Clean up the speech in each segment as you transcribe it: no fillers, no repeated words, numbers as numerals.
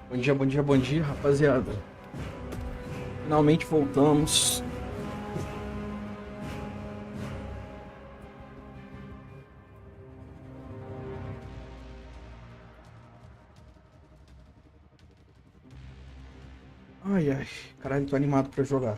Bom dia, bom dia, bom dia, rapaziada. Finalmente voltamos. Ai, ai, caralho, tô animado pra jogar.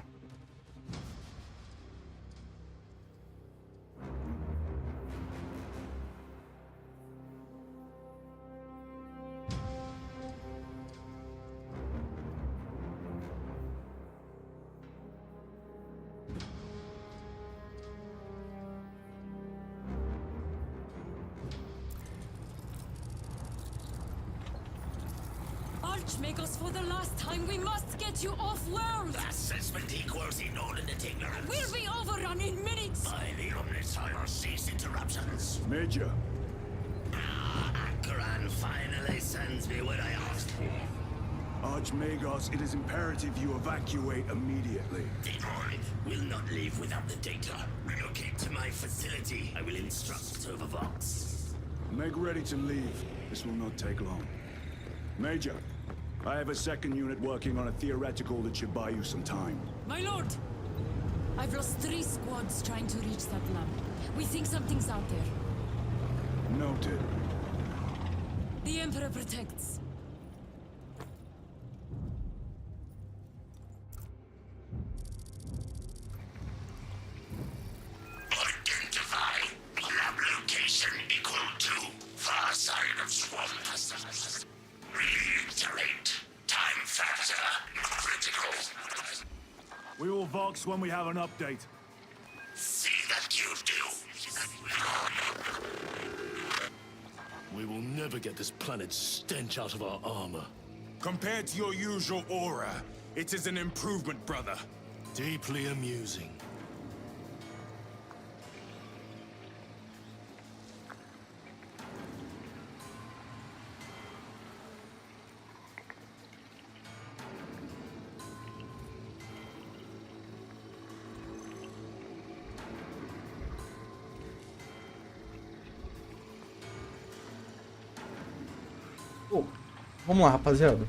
Archmagos, for the last time, we must get you off-world! Assessment equals inordinate ignorance. We'll be overrun in minutes! By the omniscient cease interruptions. Major. Akron finally sends me what I asked for. Archmagos, it is imperative you evacuate immediately. Detroit will not leave without the data. Relocate to my facility. I will instruct over Vox. Make ready to leave. This will not take long. Major, I have a second unit working on a theoretical that should buy you some time. My lord! I've lost 3 squads trying to reach that lab. We think something's out there. Noted. The Emperor protects. Identify lab location equal to far side of swamp. Reiterate time factor critical. We will Vox when we have an update. See that you do. We will never get this planet's stench out of our armor. Compared to your usual aura, it is an improvement, brother. Deeply amusing. Pô, vamos lá, rapaziada.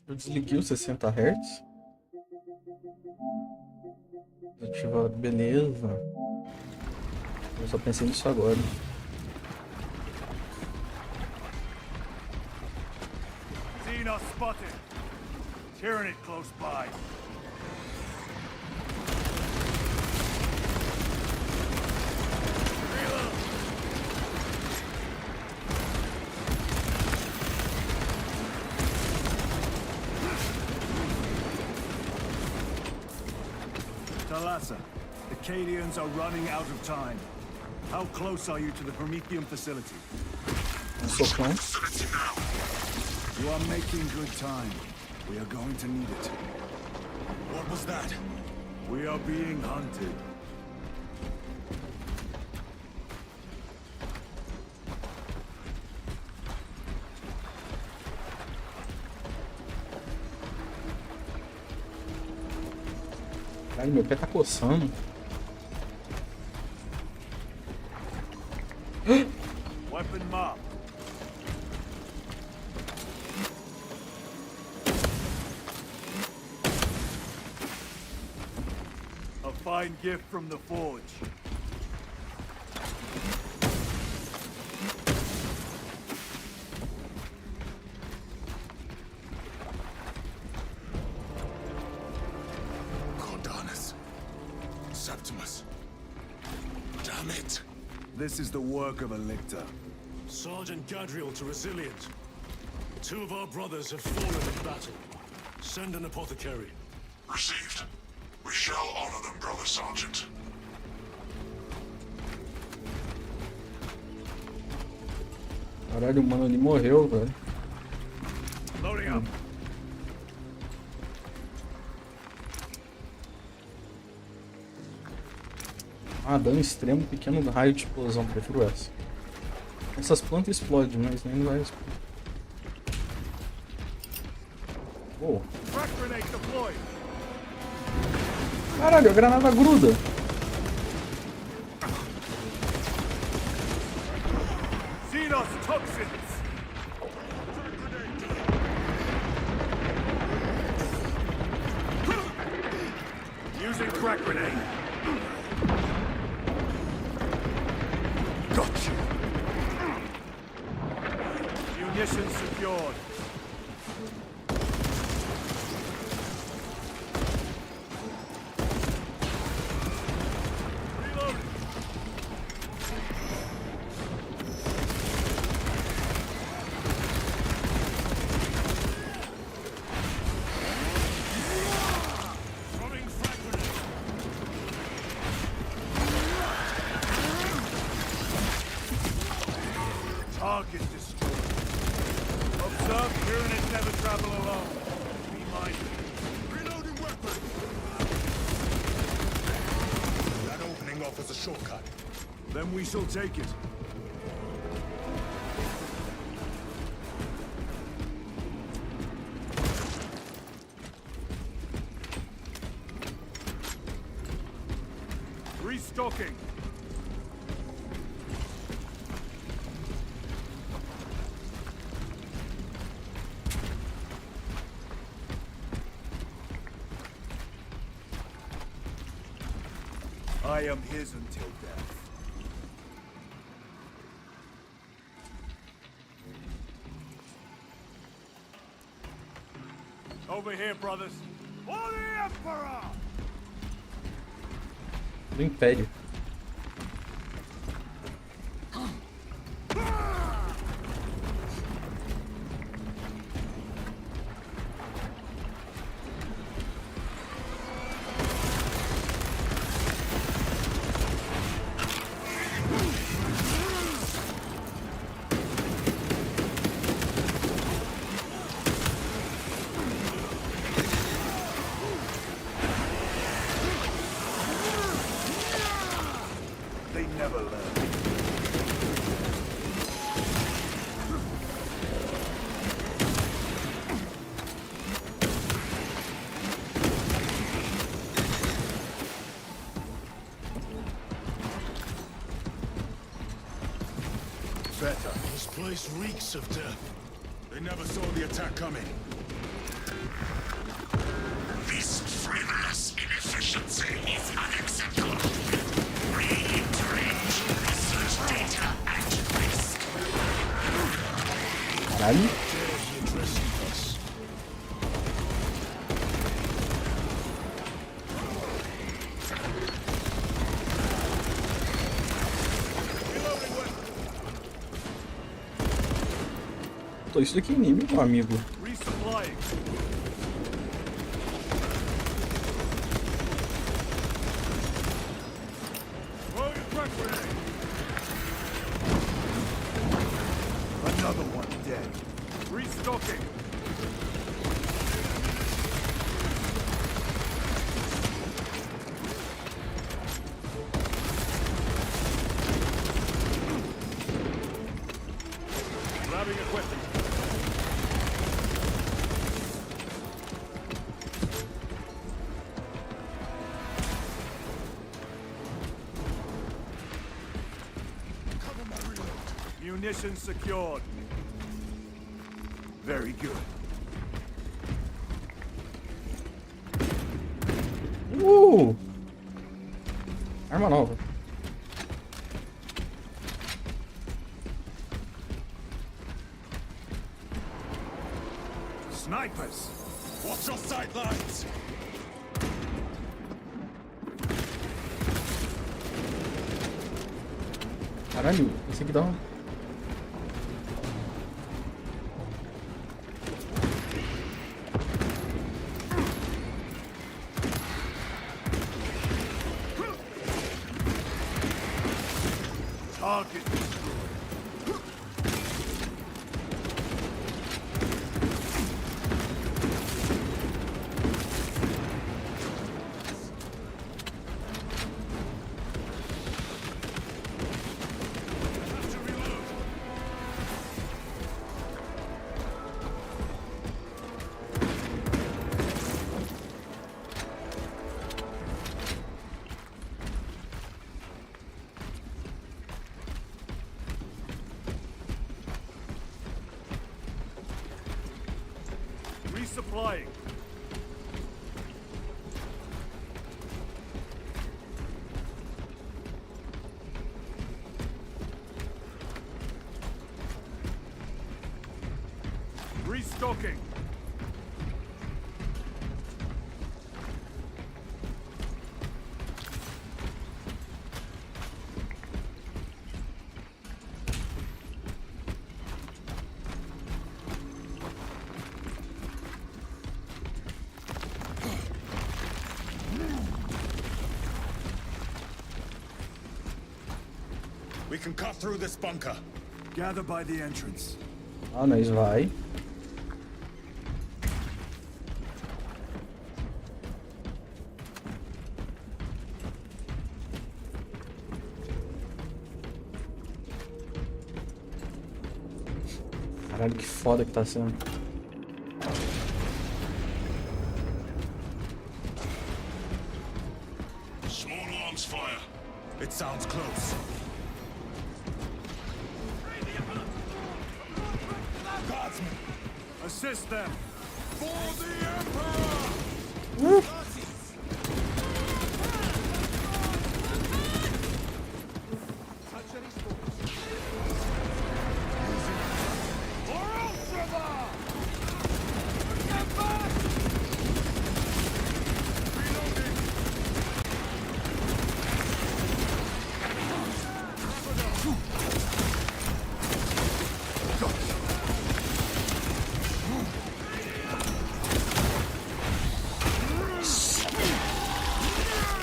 Eu desliguei os 60 Hz. Desativado, beleza. Eu só pensei nisso agora. Xenos spotted. Tyranid close by. Talassa, the Cadians are running out of time. How close are you to the Prometheum facility? Socão. You are making good time. We are going to need it. What was that? We are being hunted. Ai, meu pé tá coçando. Weapon marked. A fine gift from the forge. Cordanus. Septimus. Damn it. This is the work of a lictor. Sergeant Gadriel to Resilient. 2 of our brothers have fallen in battle. Send an apothecary. Received. We shall honor them, Brother Sergeant. Caralho, o mano ali morreu, velho. Loading up. Ah, dano extremo, pequeno raio de explosão, prefiro essa. Essas plantas explodem, mas nem vai explodir. Oh. Frag grenade deployed. Caralho, a granada gruda. Xenos toxins! Using crack grenade. Gotcha. Munitions secured. Target destroyed. Observe, Tyranids never travel alone. Be mindful. Reloading weapon! That opening offers a shortcut. Then we shall take it. Restocking. I am his until death. Over here, brothers. For the Emperor! Do Império. They never learn. Better. This place reeks of death. They never saw the attack coming. This frivolous inefficiency is unacceptable. Reiterate, research data at risk. Caralho. Dare he addressing us? Pô, isso daqui é inimigo, meu amigo. Resupplying. Throw your crack grenade. Another one dead. Restocking. Grabbing equipment. Munitions secured. Very good. Arma nova. Snipers. Watch your sidelines! Caralho, esse aqui dá um... Target destroyed. flying. Restocking. We can cut through this bunker. Gather by the entrance. Ah, nós vai. Caralho, que foda que tá sendo. Small arms fire. It sounds close. Guardsmen, Assist them. for the Emperor!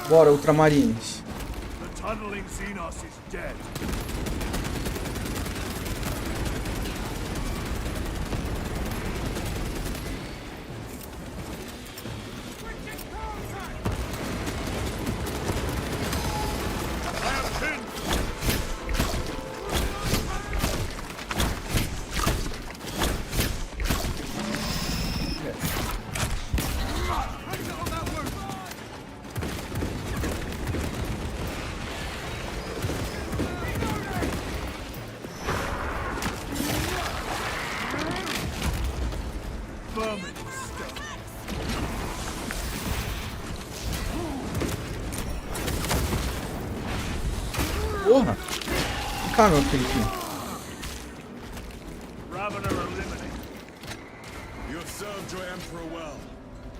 Bora, ultramarines. The tunneling Xenos is dead. Porra! Que cagão aquele aqui. Ravener eliminated. You have served your Emperor well,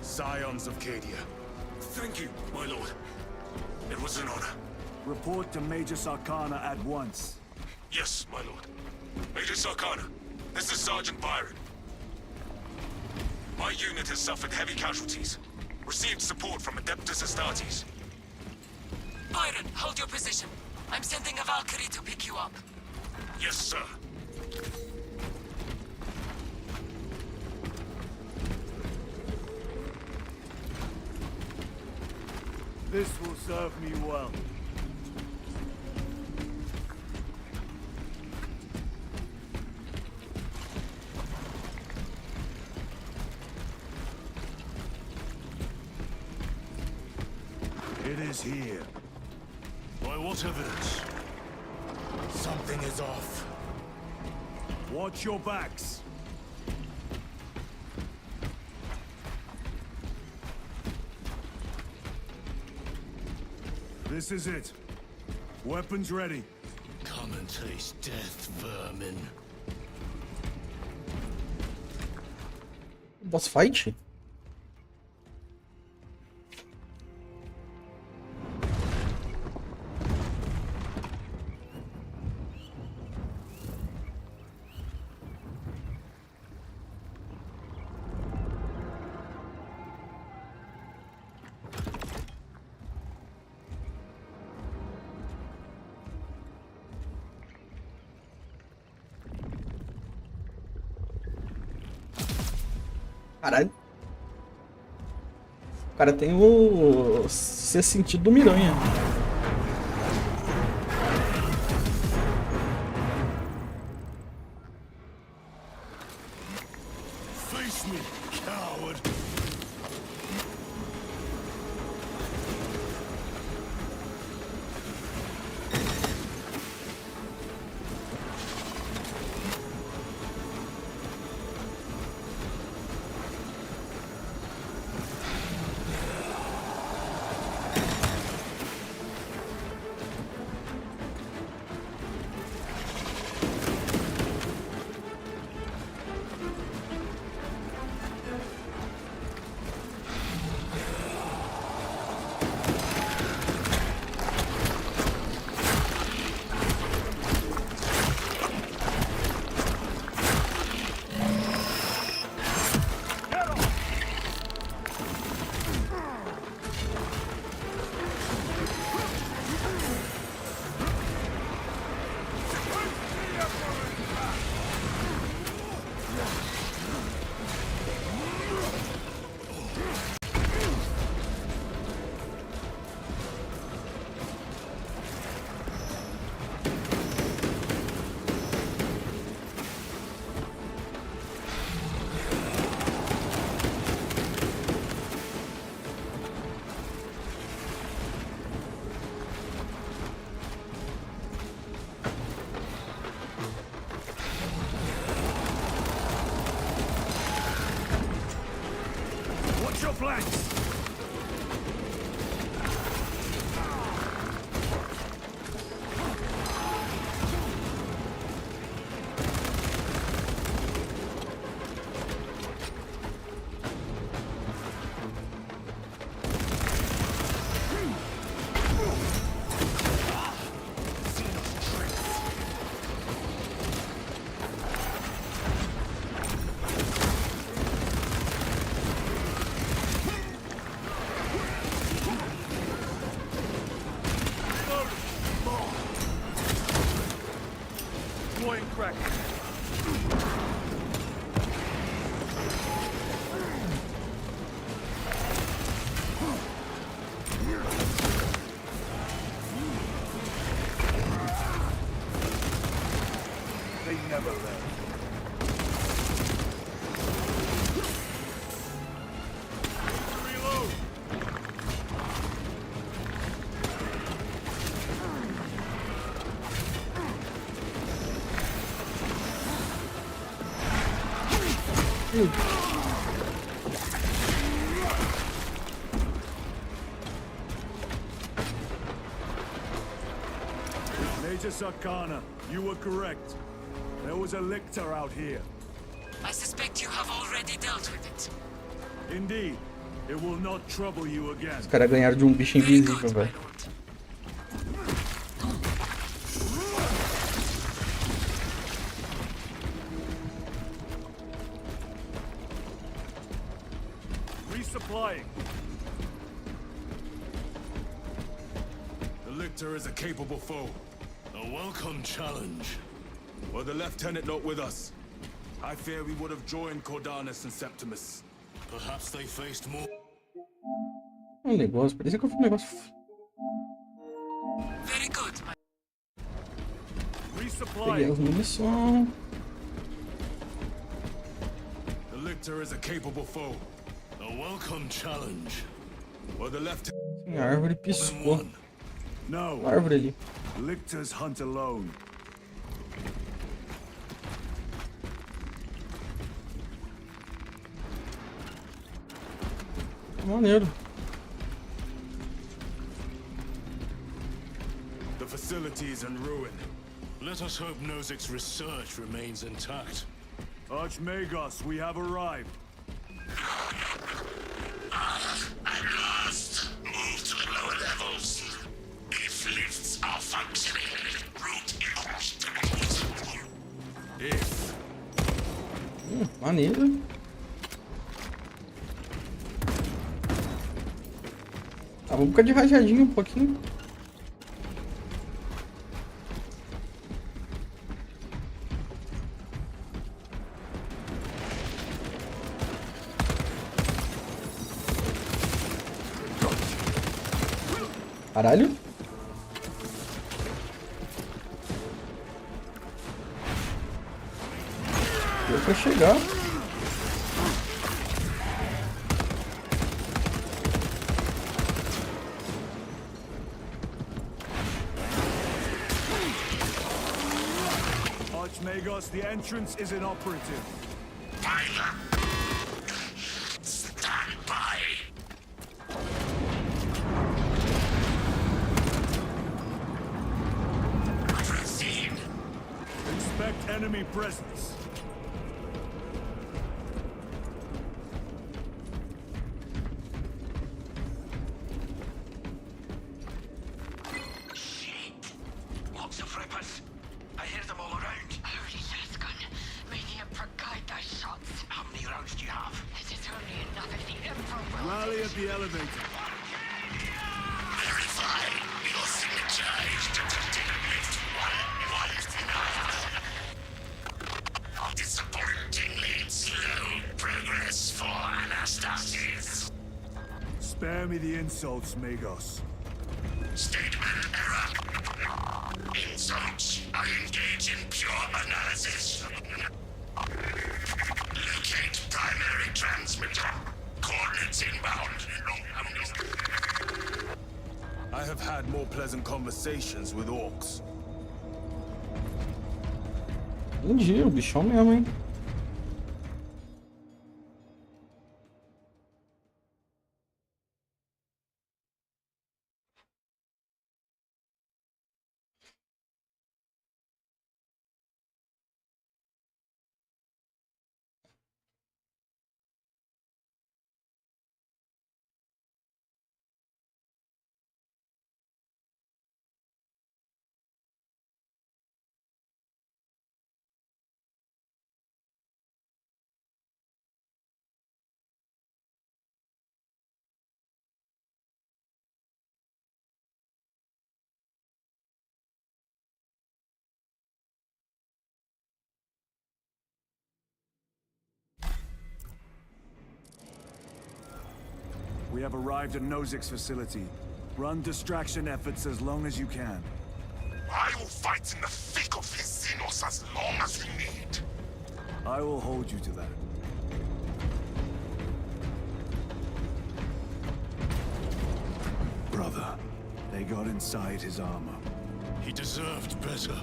scions of Cadia. Thank you, my lord. It was an honor. Report to Major Sarkana at once. Yes, my lord. Major Sarkana, this is Sergeant Byron. My unit has suffered heavy casualties. Received support from Adeptus Astartes. Byron, hold your position. I'm sending a Valkyrie to pick you up. Yes, sir. This will serve me well. It is here. By what evidence? Something is off. Watch your backs. This is it. Weapons ready. Come and taste death, vermin. Boss fight? Caralho. O cara tem o sexto sentido do Miranha. Face me, coward! flanks! Major Sakana, you were correct. There was a lictor out here. I suspect you have already dealt with it. Indeed. It will not trouble you again. Os caras ganharam de um bicho invisível, velho. Resupplying. The lictor is a capable foe. A welcome challenge. Were the lieutenant not with us? I fear we would have joined Cordanus and Septimus. Perhaps they faced more. Um negócio, parecia que eu vi um negócio. Very good. Peguei Resupplying. as munições. The lictor is a capable foe. A welcome challenge. Were the lieutenant? A árvore piscou. No. A árvore ali. Lictors hunt alone. Maneiro. The facility is in ruin. Let us hope Nozick's research remains intact. Archmagos, we have arrived. At last, move to the lower levels. If lifts are functioning, route across the gate. If. Maneiro. Ah, vamos ficar de rajadinho um pouquinho. Caralho. Deu pra chegar. Archmagos, the entrance is inoperative. Tyler, stand by. Patrocine. Expect enemy presence. Shit. Lots of rippers. I hear them all around. Holy Sasgun, medium per guide those shots. How many rounds do you have? This is only another the Emperor will. Rally at the elevator. Verify your signature is detected with 119. Disappointingly slow progress for Anastasis. Spare me the insults, Magos. Statement error. Insults. I engage in pure analysis. Locate primary transmitter. Coordinates inbound. I have had more pleasant conversations with orcs. Entendi, o bichão mesmo, hein? We have arrived at Nozik's facility. Run distraction efforts as long as you can. I will fight in the thick of his Xenos as long as we need. I will hold you to that. Brother, they got inside his armor. He deserved better.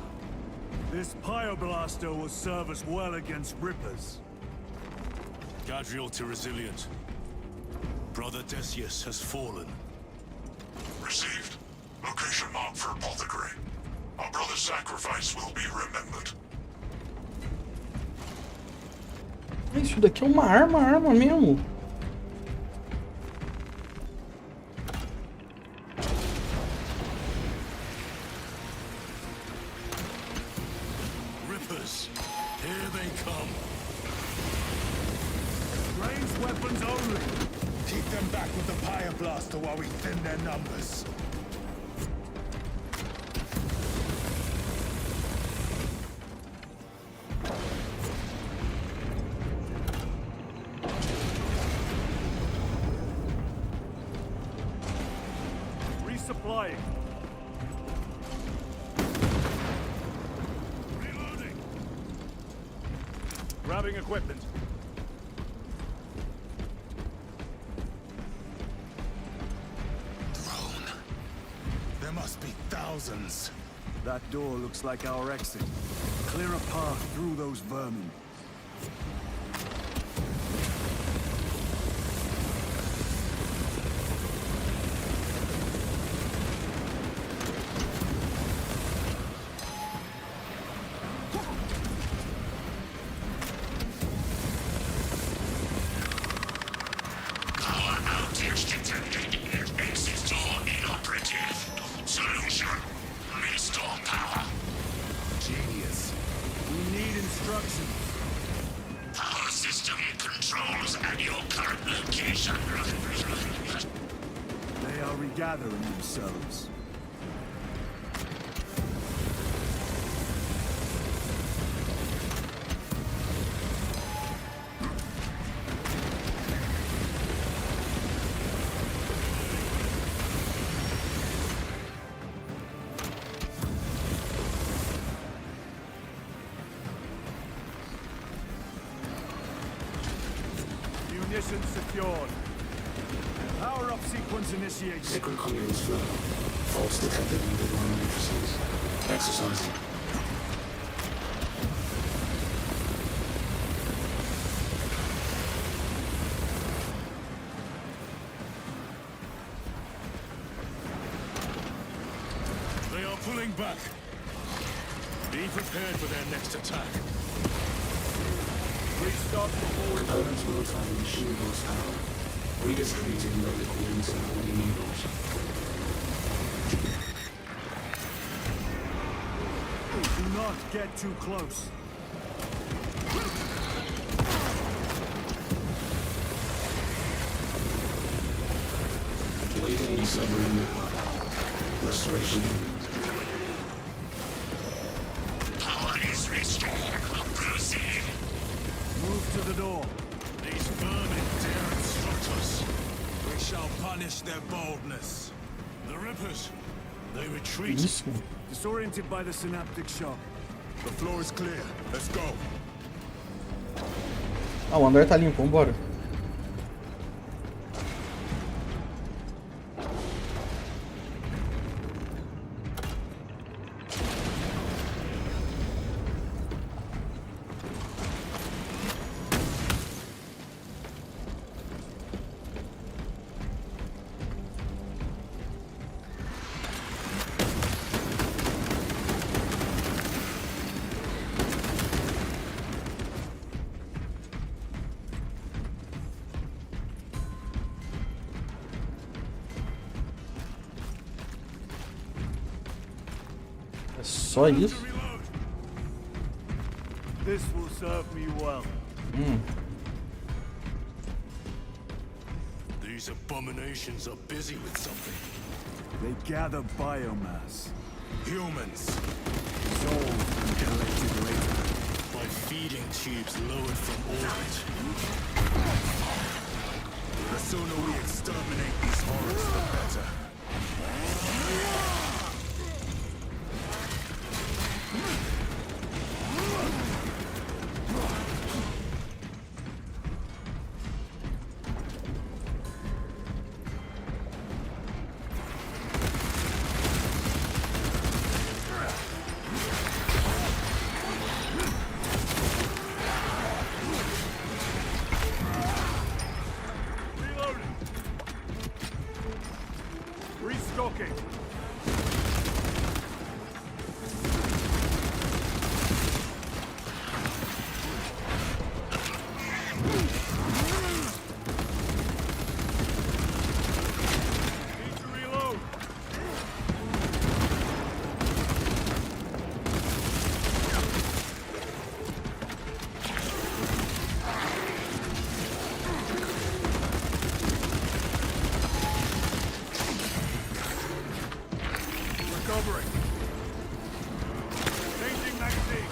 This Pyoblaster will serve us well against Rippers. Gadriel to resilient. Brother Decius has fallen. Received. Location marked for apothecary. Our brother's sacrifice will be remembered. Isso daqui é uma arma mesmo. Rippers, here they come. Ranged weapons only. Keep them back with the Pyoblaster while we thin their numbers. Resupplying. Reloading. Grabbing equipment. Drone. There must be thousands. That door looks like our exit. Clear a path through those vermin. Power outage detected. Exit door inoperative. Solution. Restore power. Genius. We need instructions. Power system controls at your current location. They are regathering themselves. Munitions secured. Power-up sequence initiated. Sacred clearance flow. Faults detected in the one matrices. Exercising. They are pulling back. Be prepared for their next attack. Restart before we... Components will try to machine horsepower. Redistributing logical internal enables. Do not get too close. Waiting submarine restoration. Power is restored. Proceed. Move to the door. These vermin dare instruct us. We shall punish their boldness. The Rippers, they retreat. Isso. Disoriented by the synaptic shock. The floor is clear. Let's go. Ah, o andar tá limpo, vambora. É só isso? This will serve me well. These abominations are busy with something. They gather biomass. Humans. Dissolved and collected later. By feeding tubes lowered from orbit. The sooner we exterminate these horrors, the better. Restocking. Need to reload. Recovering. Changing magazine.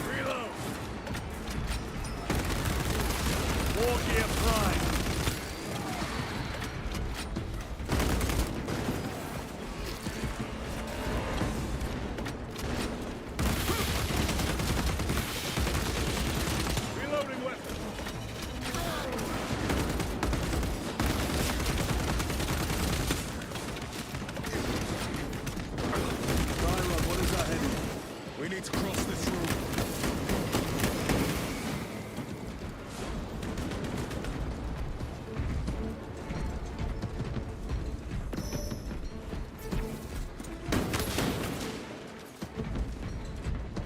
Reload. War gear prime. Reloading weapon. Tyra, what is our heading? We need to cross this room.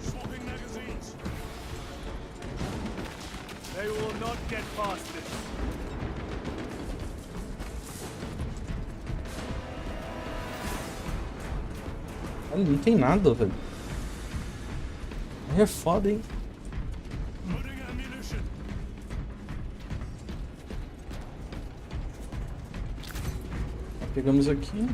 Swapping magazines. They will not get past this. Olha, não tem nada, velho. Aí é foda, hein? Loading ammunition. Pegamos aqui.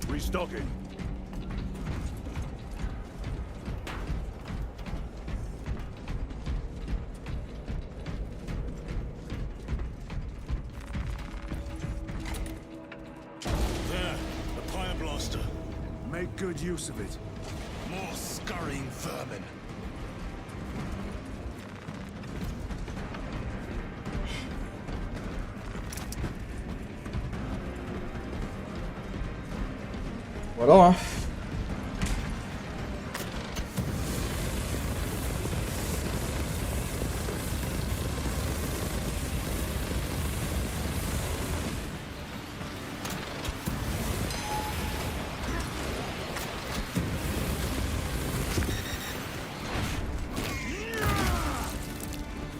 Restocking. There, a fire blaster. Make good use of it. More scurrying vermin. Bora lá.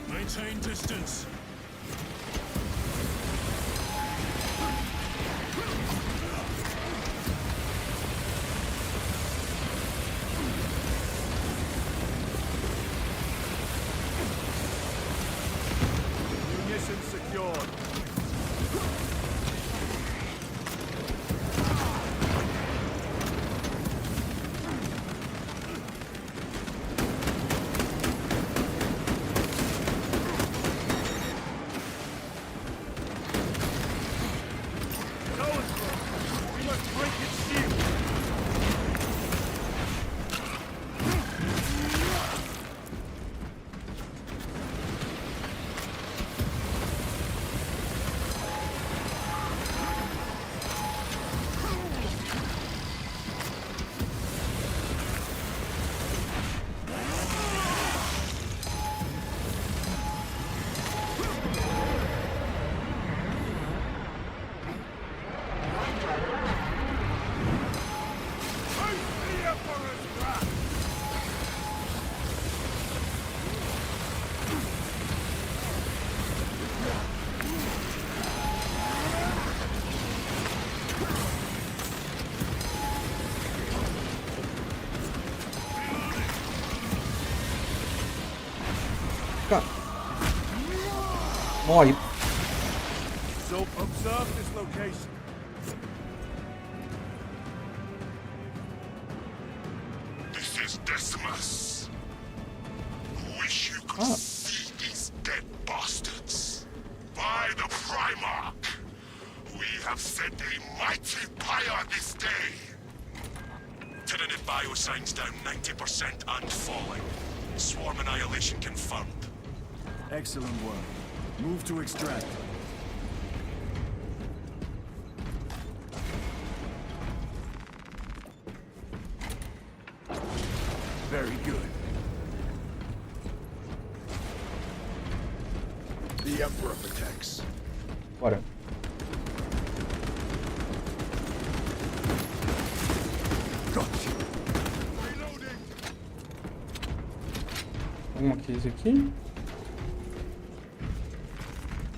Maintain distance. Morre. So observe this location. This is Decimus. Wish you could see these dead bastards. By the Primarch, we have set a mighty pyre this day. Tentative biosigns down 90% and falling. Swarm annihilation confirmed. Excellent work. Move to extract. Very good. The Emperor protects. Bora. Gotcha. Uma case aqui.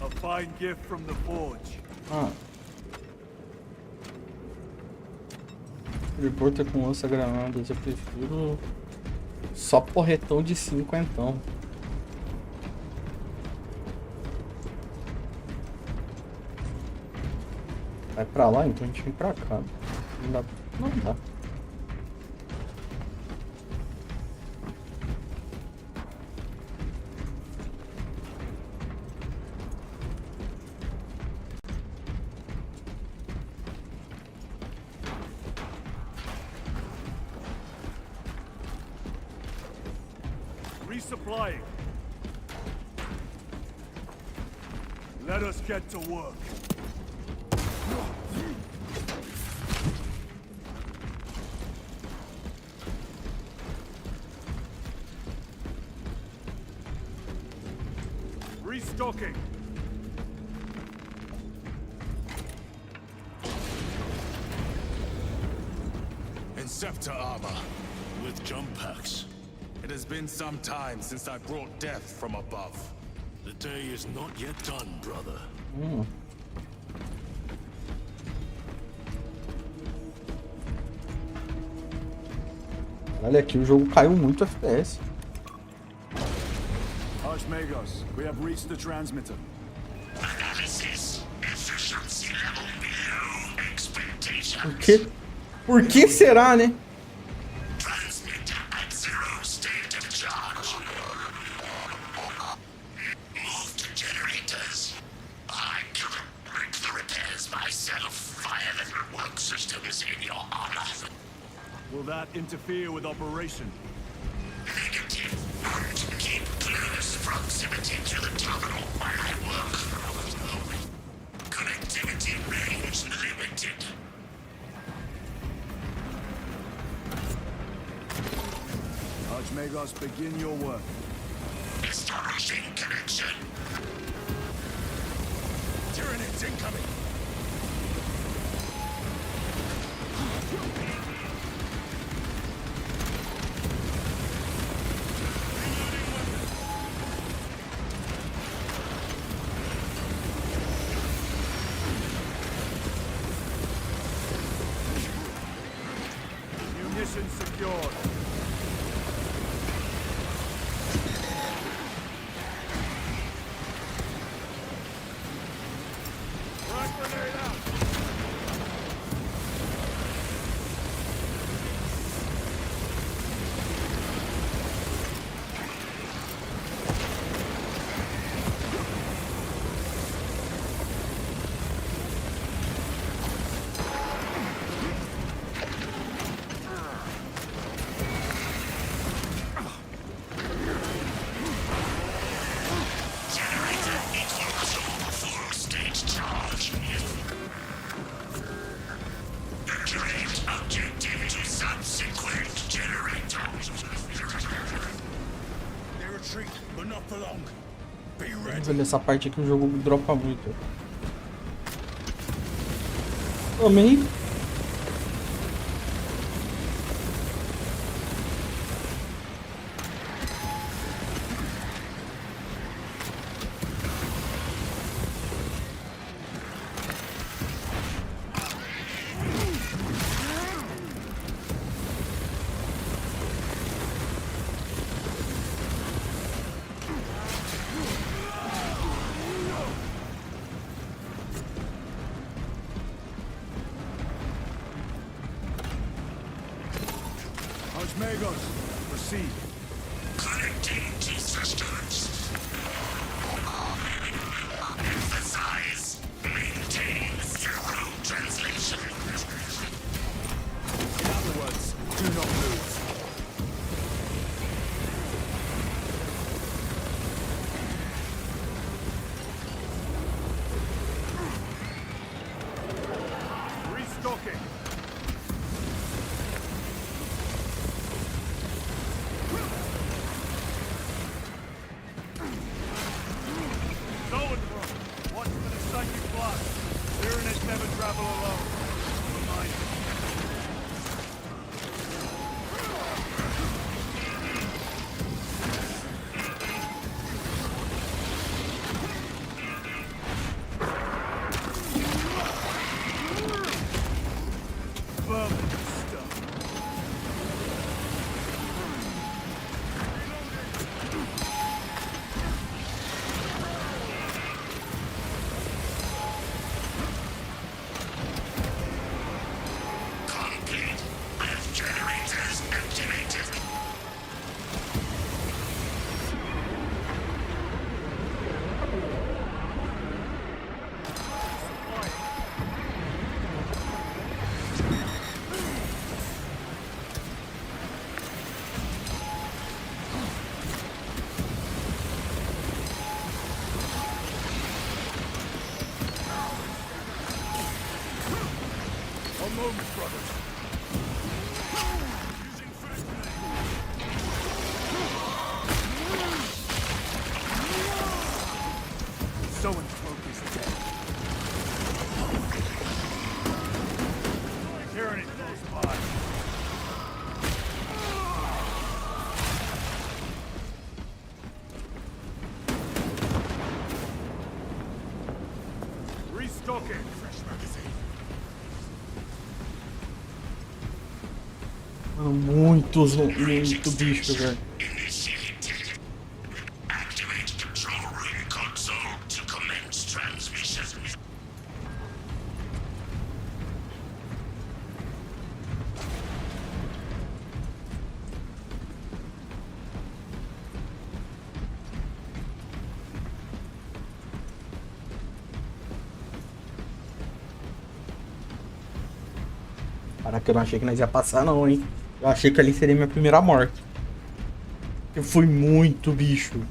A fine gift from the forge. Ah. Reporta com lança-granadas. Eu prefiro só porretão de 50. Vai pra lá, então a gente vem pra cá. Não dá. Não dá. Resupplying. Let us get to work. Restocking. Inceptor armor. With jump packs. It has been some time since I brought death from above. The day is not yet done, brother. Olha aqui, o jogo caiu muito FPS. Archmagos, we have reached the transmitter. Analysis. Efficiency level below expectations. Por que será, né? Transmitter at zero state of charge. Move to generators. I cannot break the repairs myself via the network systems in your honor. Will that interfere with operation? Negative. And keep close proximity to the terminal while I work. Connectivity range limited. Archmagos, begin your work. Establishing connection. Tyranids incoming! Munition secured. Frag grenade out. Generator equals full state charge. Integrate objective to subsequent generator. They retreat, but not for long. Be ready. Vamos ver nessa parte aqui o jogo dropa muito. Também. Archmagos, proceed. Connecting to systems. Emphasize. Maintain zero translation. In other words, do not move. Restocking. Watch for the psychic blood. Tyranids never travel alone. Remind me. Vermin stuff. Complete. Lift generators activated. A moment, brothers. Using first grenade. Someone's cloak is dead. Tyranny close by. Restocking. Fresh magazine. Mano, muito bicho, velho. Initiated. Activate control room console to commence transmission. Caraca, eu não achei que nós ia passar não, hein. Eu achei que ali seria minha primeira morte. Porque foi muito bicho.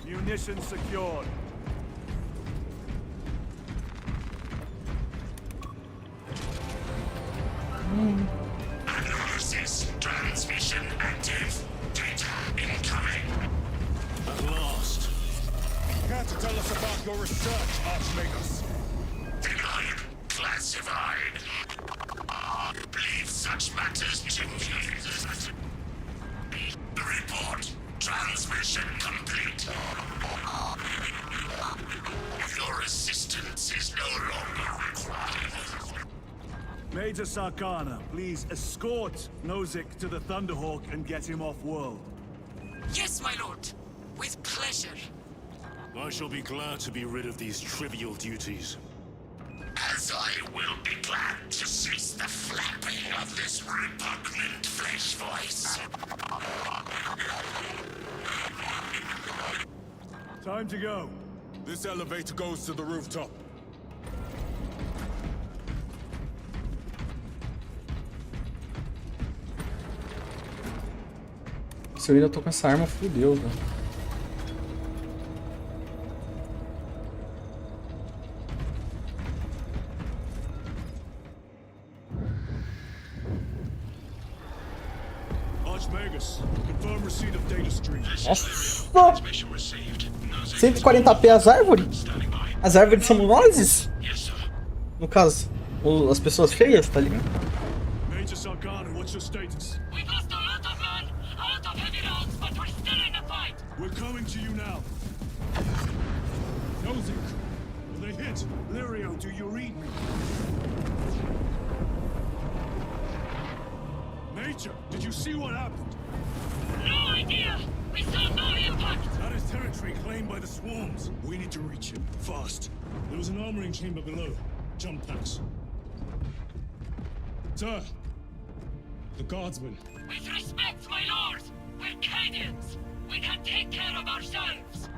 Munitions secured. Analysis. Transmission active. Data incoming. At last. Care to tell us about your research, Archmagos? Denied. Classified. Leave such matters to me. Report. Transmission complete. Your assistance is no longer required. Major Sarkana, please escort Nozick to the Thunderhawk and get him off-world. Yes, my lord. With pleasure. I shall be glad to be rid of these trivial duties. As I will be glad to cease the flapping of this repugnant flesh voice. Time to go. This elevator goes to the rooftop. Se eu ainda tô com essa arma, fudeu, velho. Archmagus, confirm receipt of data stream. Nossa! Transmission received. 140p as árvores? Standing by. As árvores são nozes? Yes, sir. No caso, as pessoas feias, tá ligado? Major Sarkana, what's your status? We've lost a lot of men, a lot of heavy rounds, but we're still in the fight. We're coming to you now. Nozick, will they hit? Lirio, do you read me? Major, did you see what happened? No idea. We saw no impact. That is territory claimed by the swarms. We need to reach him, fast. There was an armoring chamber below. Jump packs. Sir, The guardsmen. With respect, my lord, we're Cadians. We can take care of ourselves.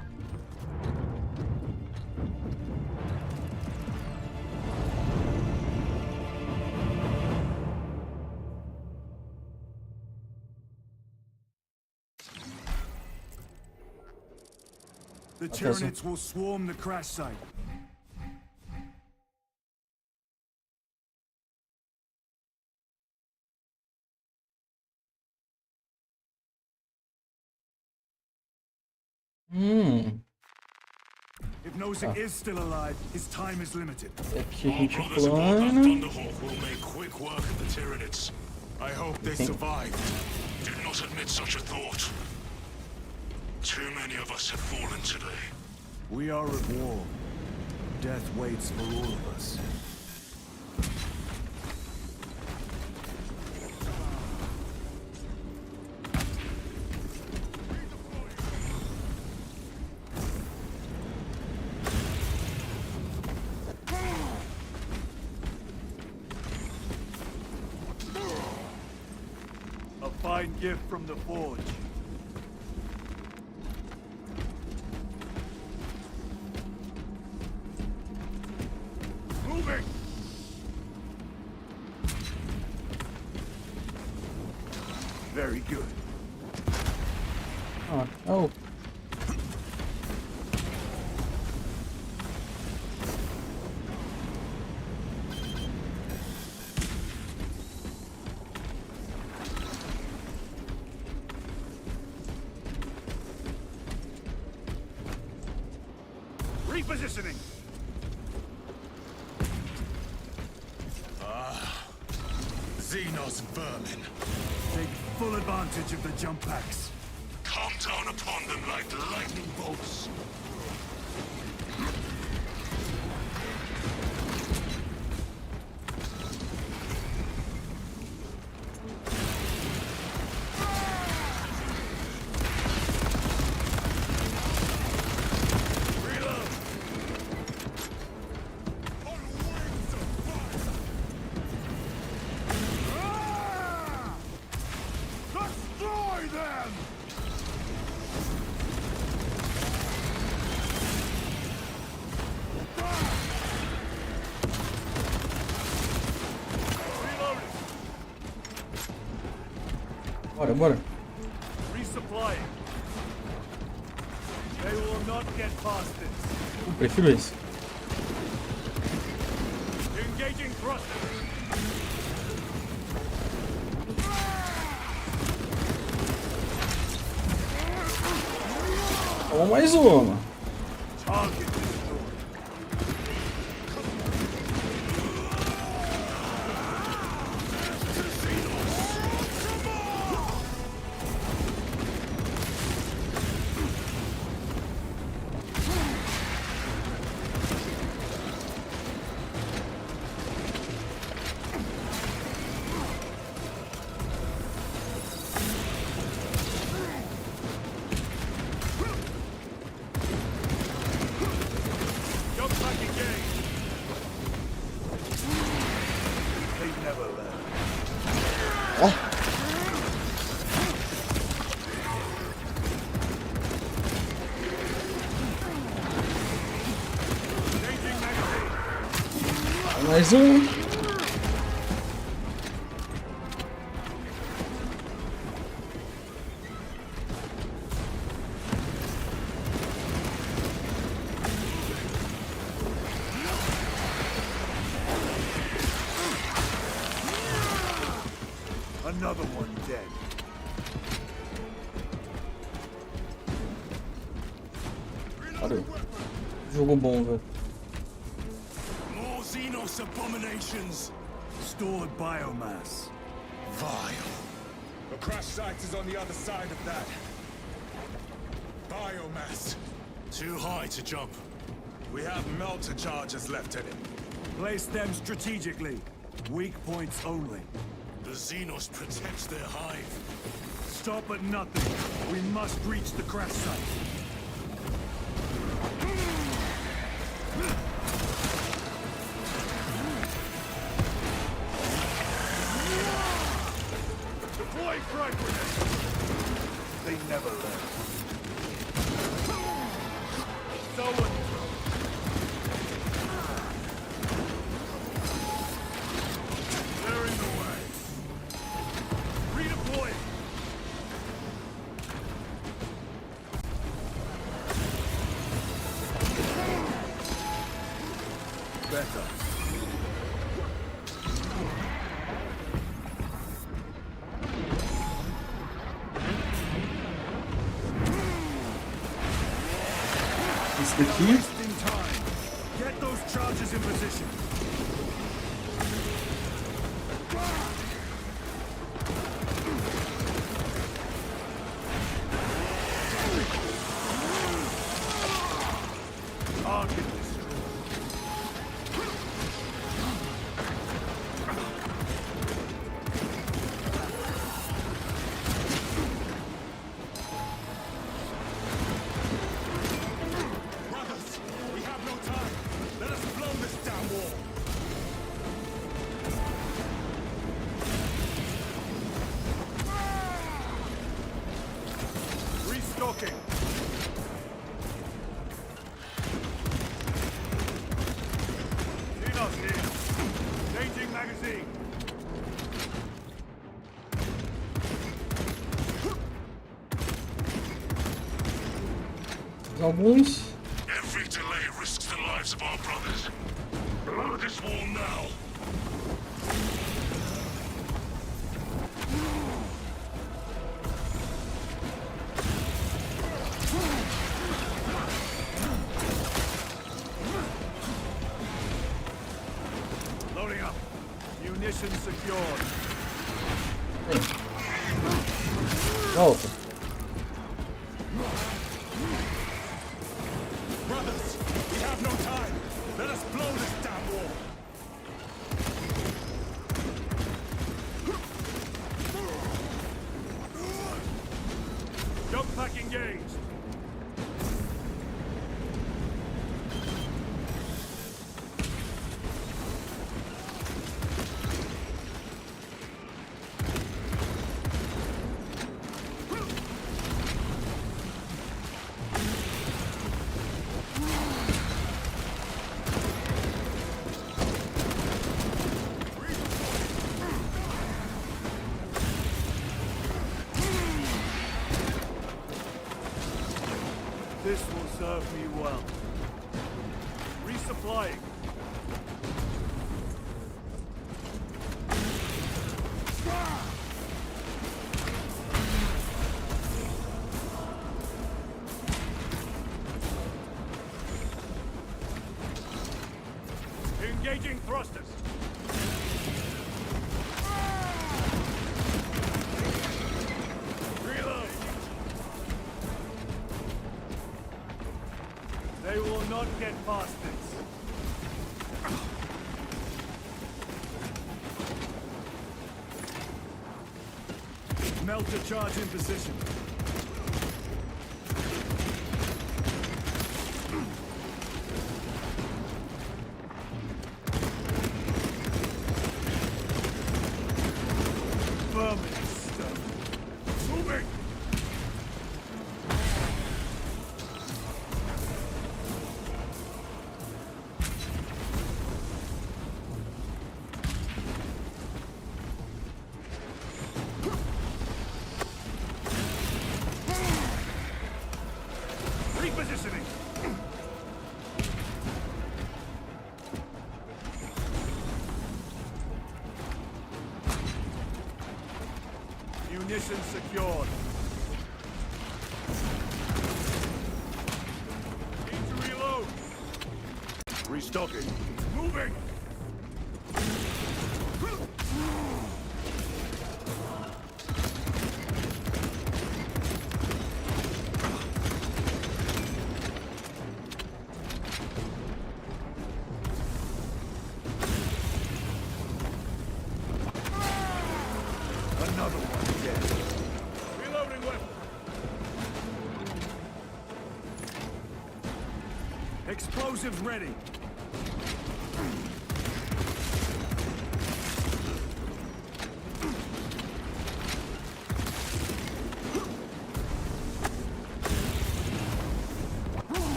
The Tyranids will swarm the crash site. If Nozick is still alive, his time is limited. Aqui a gente Brothers aboard that plana. Thunderhawk will make quick work of the Tyranids. I hope they survived. Do not admit such a thought. Too many of us have fallen today. We are at war. Death waits for all of us. A fine gift from the Forge. Moving! Very good. Oh. Repositioning! Xenos vermin. Take full advantage of the jump packs. Come down upon them like lightning bolts. Destroy them! Bora, bora. Resupplying. They will not get past this. Prefiro esse. Engaging thrusters. Toma mais uma. Target destroyed. Jump back again. They never learn. Changing magazine. Mais um. Another one dead. Cara, jogo bom, velho. More Xenos abominations. Stored biomass. Vile. The crash site is on the other side of that. Biomass. Too high to jump. We have melter charges left in it. Place them strategically. Weak points only. The Xenos protects their hive. Stop at nothing. We must reach the crash site. Stay frank with it. They never learn. So they're in the way. Redeploy. Better. Esse daqui. Wasting time. Get those charges in position. Target destroyed. Brothers, we have no time. Let us blow this down wall. Restocking. Dinos here. Changing magazine. Alguns. Every delay risks the lives of our brothers. Blow this wall now. Loading up. Munitions secured. Volta. Brothers, we have no time. Let us blow this damn wall. Jump pack engaged. This will serve me well. Resupplying. Engaging thrusters. Reload. They will not get past this. Melter charge in position. Vermin stone. Moving! Repositioning. Munitions secured. Need to reload. Restocking. Moving. Another one dead. Reloading weapon. Explosives ready.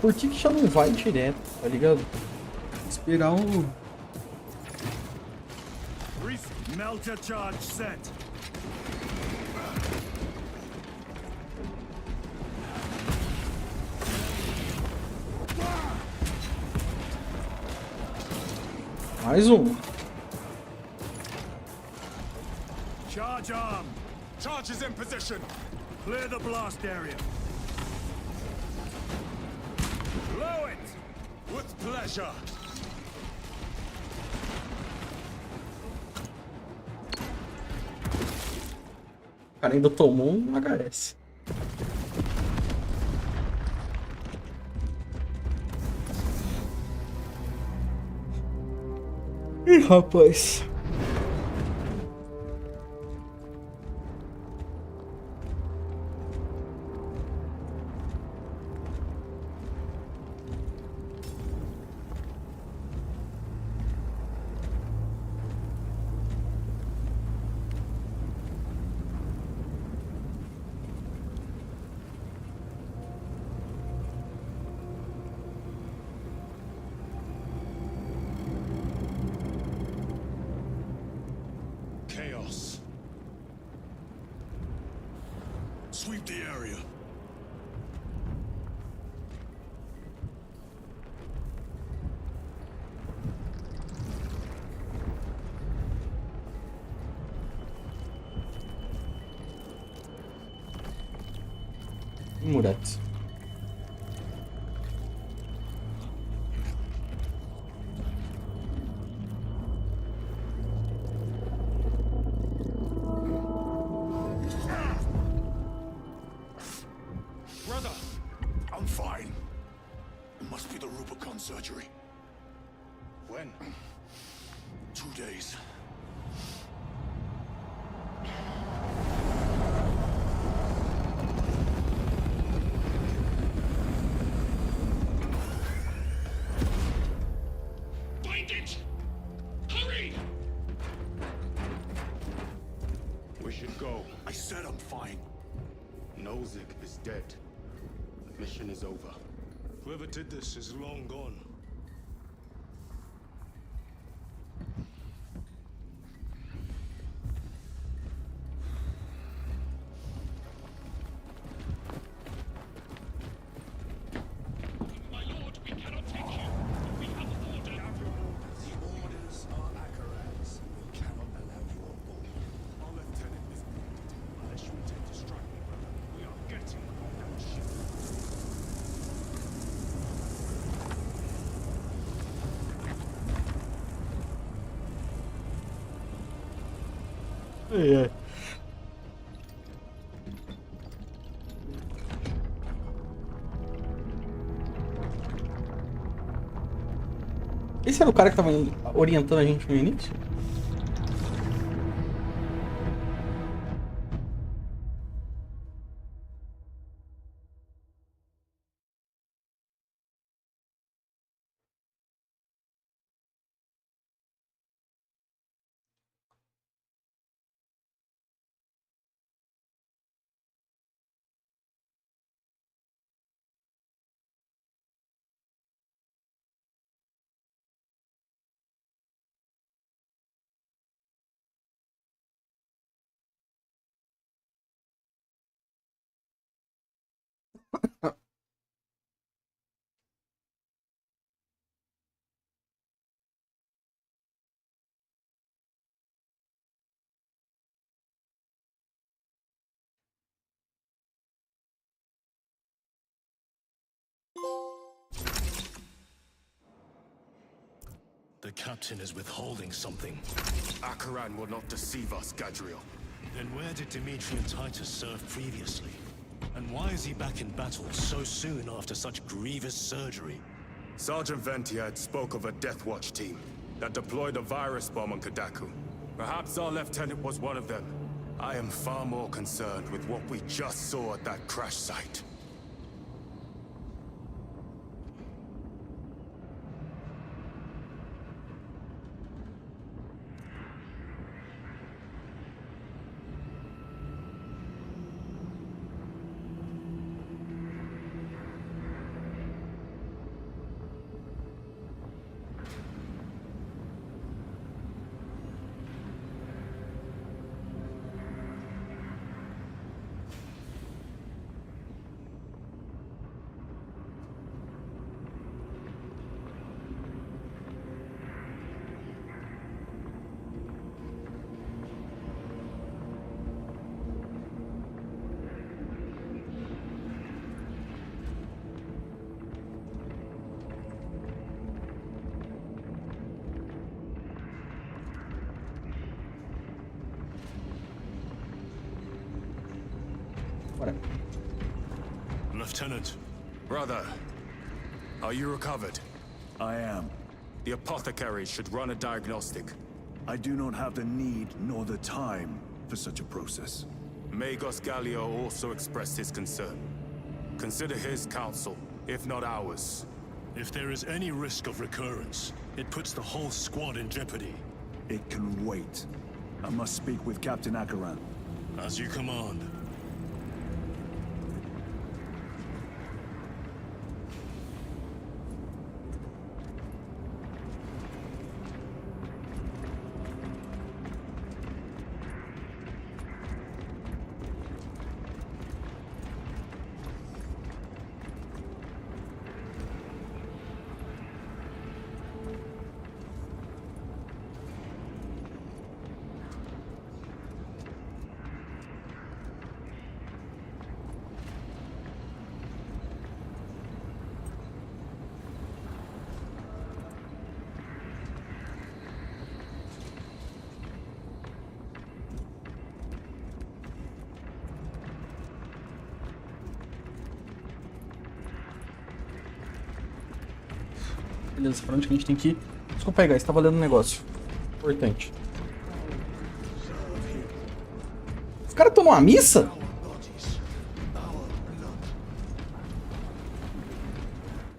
por que já não vai direto, tá ligado? Esperar um... Melter charge set. Mais um. Charge arm. Charge is in position. Clear the blast area. Blow it. With pleasure. O cara ainda tomou um HS. Ih, rapaz. Chaos. Sweep the area. Murat. Brother, I'm fine. It must be the Rubicon surgery. When? 2 days. Find it! Hurry! We should go. I said I'm fine. Nozick is dead. The mission is over. Whoever did this is long gone. My lord, we cannot take you. We have order. The orders are Akaran's. We cannot allow you on board. Our lieutenant is wounded. Unless you intend to strike me, brother, we are getting on that ship. É. Esse era o cara que tava orientando a gente no início? The captain is withholding something. Akaran will not deceive us, Gadriel. Then where did Dimitri and Titus serve previously? And why is he back in battle so soon after such grievous surgery? Sergeant Ventiad spoke of a Death Watch team that deployed a virus bomb on Kadaku. Perhaps our lieutenant was one of them. I am far more concerned with what we just saw at that crash site. Bora. Lieutenant. Brother, are you recovered? I am. The apothecary should run a diagnostic. I do not have the need nor the time for such a process. Magos Gallio also expressed his concern. Consider his counsel, if not ours. If there is any risk of recurrence, it puts the whole squad in jeopardy. It can wait. I must speak with Captain Akaran. As you command. Beleza, pra onde que a gente tem que ir? Desculpa aí, guys, tava lendo um negócio importante. Os caras estão numa missa?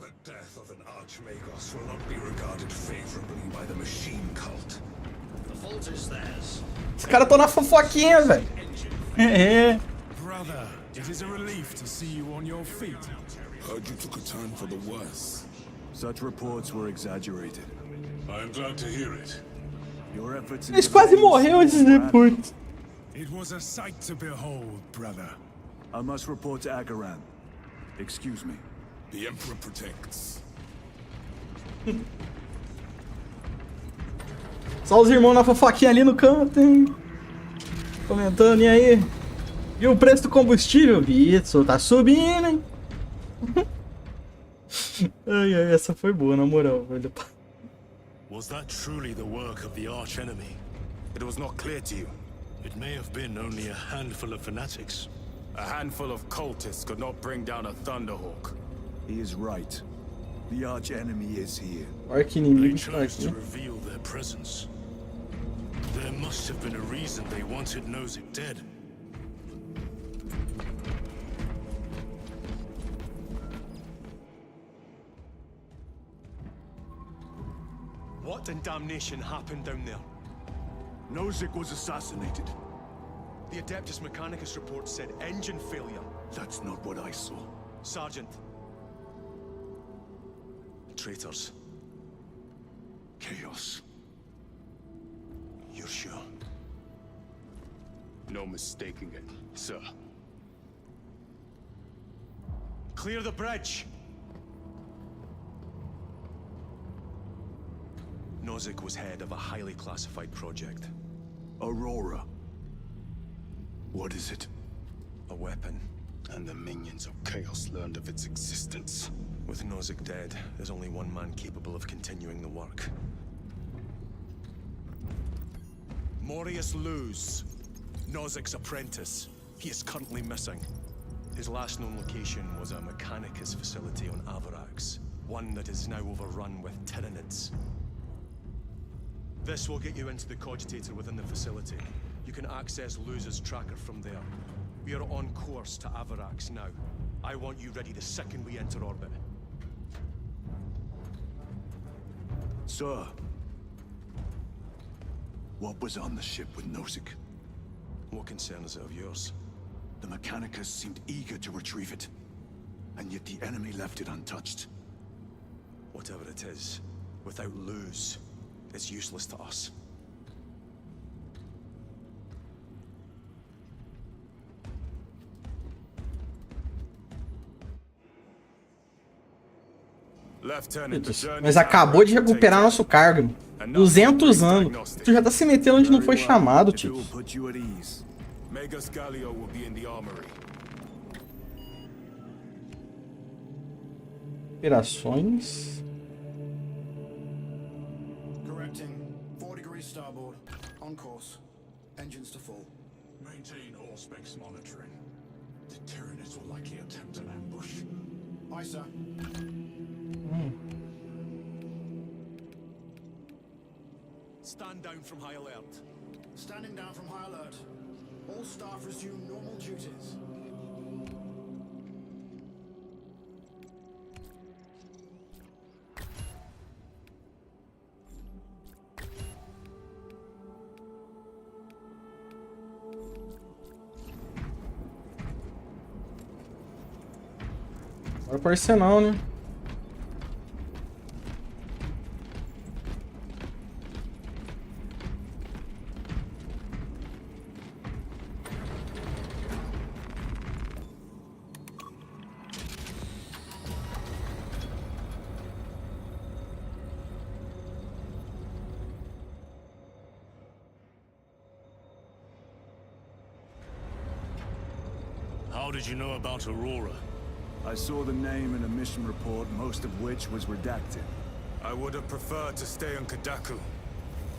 The death of an archmagos will not be regarded favorably by the machine cult. The fault is theirs. Os caras estão na fofoquinha, velho. É. Brother, it is a relief to see you on your feet. Heard you took a turn for the worse. Such reports were exaggerated. I am glad to hear it. Your efforts in Eles quase morreu esses depois. It was a sight to behold, brother. I must report to Akaran. Excuse me. The Emperor protects. Só os irmãos na fofoquinha ali no canto, hein? Comentando, e aí? E o preço do combustível? Isso, tá subindo, hein? Ai, ai, essa foi boa, na moral, velho. Was that truly the work of the arch-enemy? It was not clear to you. It may have been only a handful of fanatics. A handful of cultists could not bring down a Thunderhawk. He is right. The arch enemy is here. Olha que They inimigo que tá chose aqui. to reveal their presence. There must have been a reason they wanted Nozick dead. What in damnation happened down there? Nozick was assassinated. The Adeptus Mechanicus report said engine failure. That's not what I saw. Sergeant. Traitors. Chaos. You're sure? No mistaking it, sir. Clear the bridge! Nozick was head of a highly classified project. Aurora. What is it? A weapon. And the minions of Chaos learned of its existence. With Nozick dead, there's only one man capable of continuing the work. Morius Luz, Nozick's apprentice. He is currently missing. His last known location was a Mechanicus facility on Avarax, one that is now overrun with Tyranids. This will get you into the cogitator within the facility. You can access Luz's tracker from there. We are on course to Avarax now. I want you ready the second we enter orbit. Sir. What was on the ship with Nozick? What concern is it of yours? The Mechanicus seemed eager to retrieve it. And yet the enemy left it untouched. Whatever it is, without Luz, it's useless to us. Mas acabou de recuperar nosso cargo. 200 anos. Tu já tá se metendo onde não foi chamado, tio. Magos Gallio will be in the armory. Operações. Correcting. 4 degrees starboard. On course. Engines to full. Maintain all specs monitoring. The Tyranids will likely attempt an ambush. Aye, sir. Stand down from high alert. Standing down from high alert. All staff resume normal duties. Bora pro arsenal, né? How did you know about Aurora? I saw the name in a mission report, most of which was redacted. I would have preferred to stay on Kadaku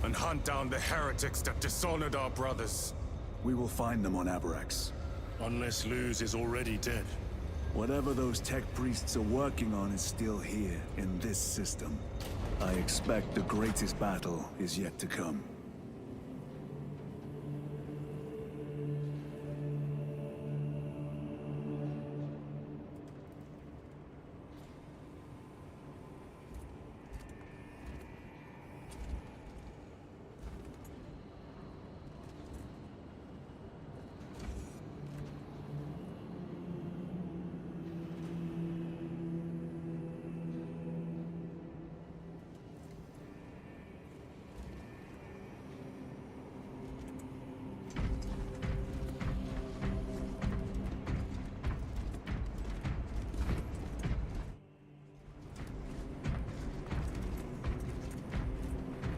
and hunt down the heretics that dishonored our brothers. We will find them on Abrax. Unless Luz is already dead. Whatever those tech priests are working on is still here, in this system. I expect the greatest battle is yet to come.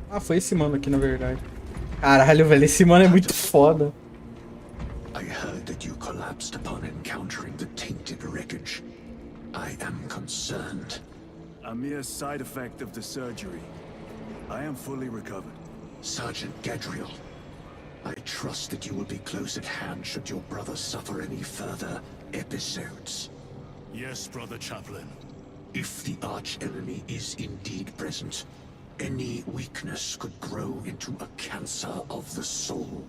Ah, foi esse mano aqui, na verdade. Caralho, velho, esse mano é muito foda. I heard that you collapsed upon encountering the tainted wreckage. I am concerned. A mere side effect of the surgery. I am fully recovered. Sergeant Gadriel, I trust that you will be close at hand should your brother suffer any further episodes. Yes, Brother Chaplain. If the arch-enemy is indeed present, any weakness could grow into a cancer of the soul.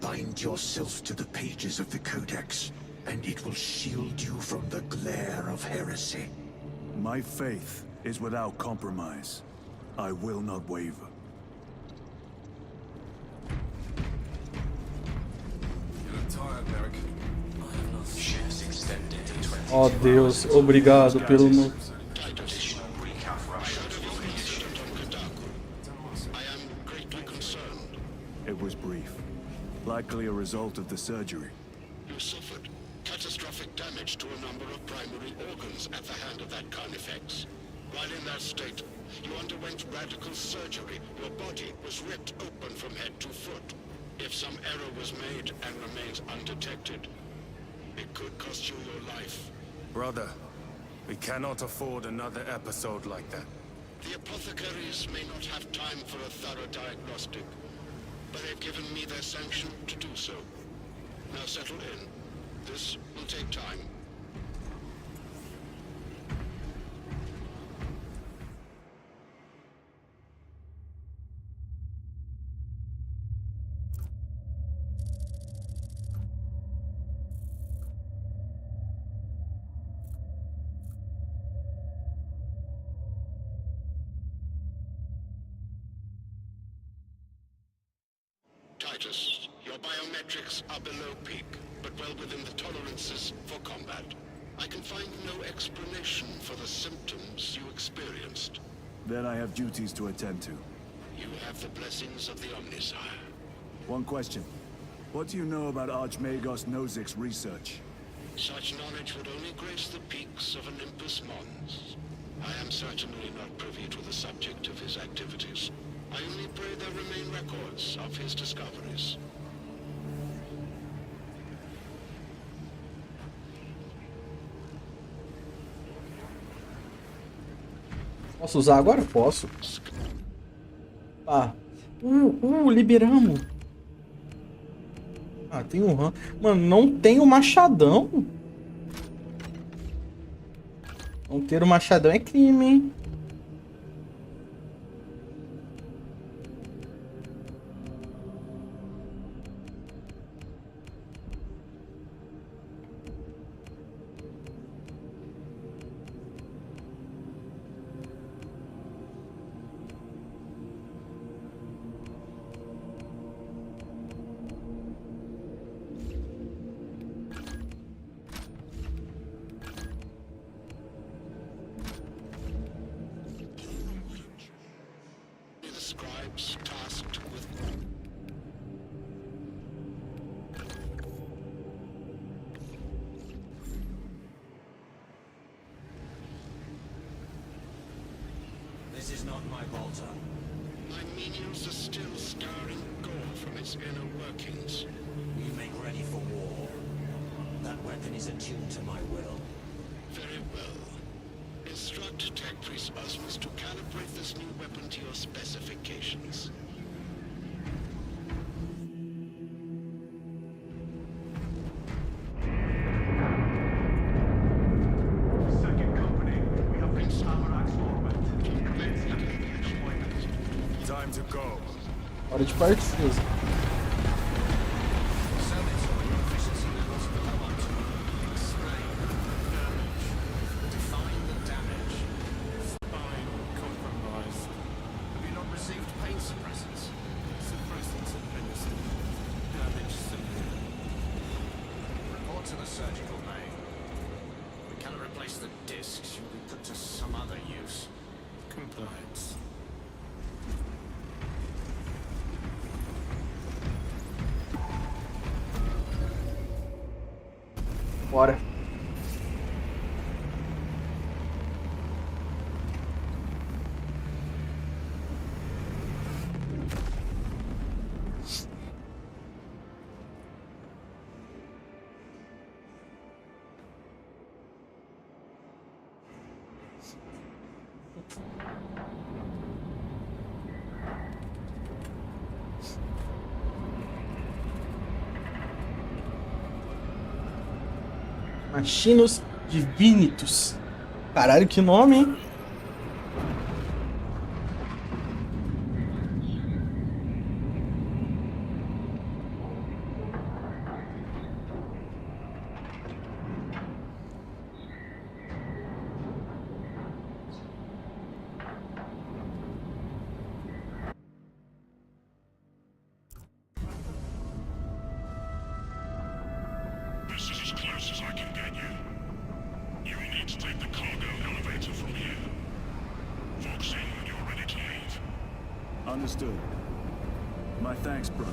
Bind yourself to the pages of the Codex, and it will shield you from the glare of heresy. My faith is without compromise. I will not waver. Oh Deus, obrigado pelo no... It was brief. Likely a result of the surgery. You suffered catastrophic damage to a number of primary organs at the hand of that carnifex. While in that state, you underwent radical surgery. Your body was ripped open from head to foot. If some error was made and remains undetected, it could cost you your life. Brother, we cannot afford another episode like that. The apothecaries may not have time for a thorough diagnostic, but they've given me their sanction to do so. Now settle in. This will take time. Titus, your biometrics are below peak, but well within the tolerances for combat. I can find no explanation for the symptoms you experienced. Then I have duties to attend to. You have the blessings of the Omnisire. One question. What do you know about Archmagos Nozik's research? Such knowledge would only grace the peaks of Olympus Mons. I am certainly not privy to the subject of his activities. I only pray there remain records of his discoveries. Posso usar agora? Posso. Tá. Liberamos. Ah, tem um RAM. Mano, não tem o machadão? Não ter o machadão é crime, hein? This is not my Volta. My minions are still stirring gore from its inner workings. We make ready for war. That weapon is attuned to my will. Very well. Instruct tech pre-spasms to calibrate this new weapon to your specifications. Second company, we have reached Amarak's orbit. Time to go. Hora de partir. To the surgical bay. We cannot replace the discs. Should be put to some other use. Compliance. Bora. Machinos Divinitus. Caralho, que nome, hein? This is as close as I can get you. You will need to take the cargo elevator from here. Fox in when you're ready to leave. Understood. My thanks, brother.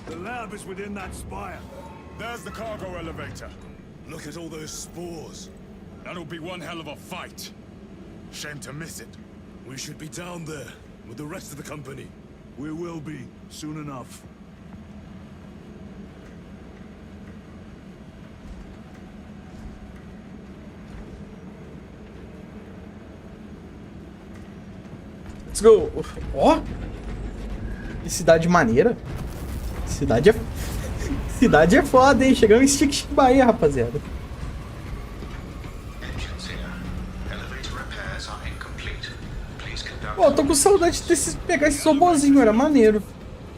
The lab is within that spire. There's the cargo elevator. Look at all those spores. That'll be one hell of a fight. Shame to miss it. We should be down there with the rest of the company. We will be, soon enough. Let's go. Ó. Que cidade maneira. Cidade é... Cidade é foda, hein? Chegamos em Stick Bahia, rapaziada. Pô, eu tô com saudade de pegar esse robozinho, era maneiro.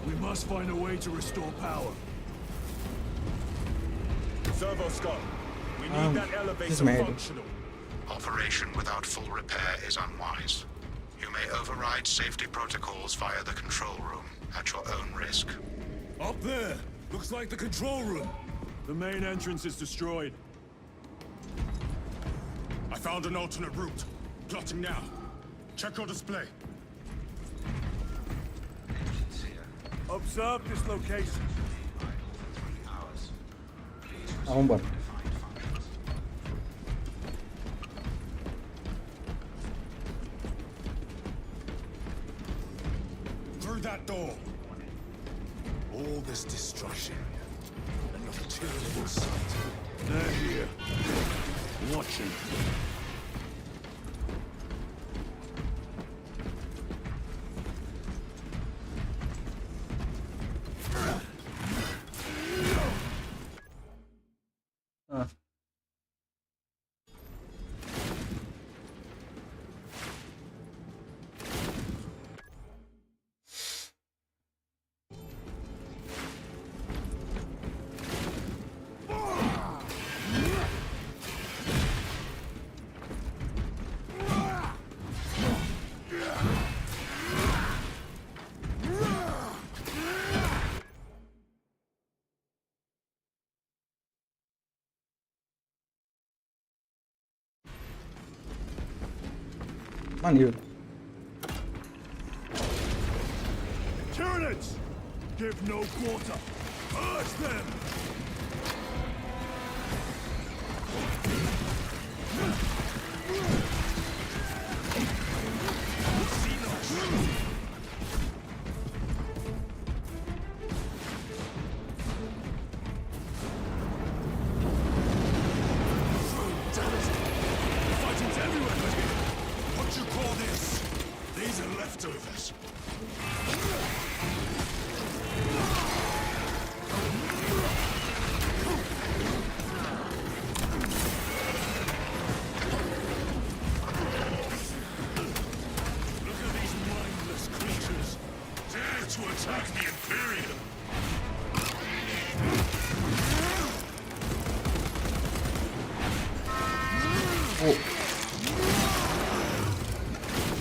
We must find a way to restore power. Servo Scott, we need that elevator merda. functional. Operation without full repair is unwise. You may override safety protocols via the control room at your own risk. Up there! Looks like the control room. The main entrance is destroyed. I found an alternate route. Plotting now. Check your display. Observe this location. Ah, vambora. Through that door. All this destruction. And not a tyranny in sight. They're here. Watching. Maneiro. Tyranids! Give no quarter! Purge them! Fighting's everywhere, buddy. What you call this? These are leftovers. Look at these mindless creatures. Dare to attack the Imperium!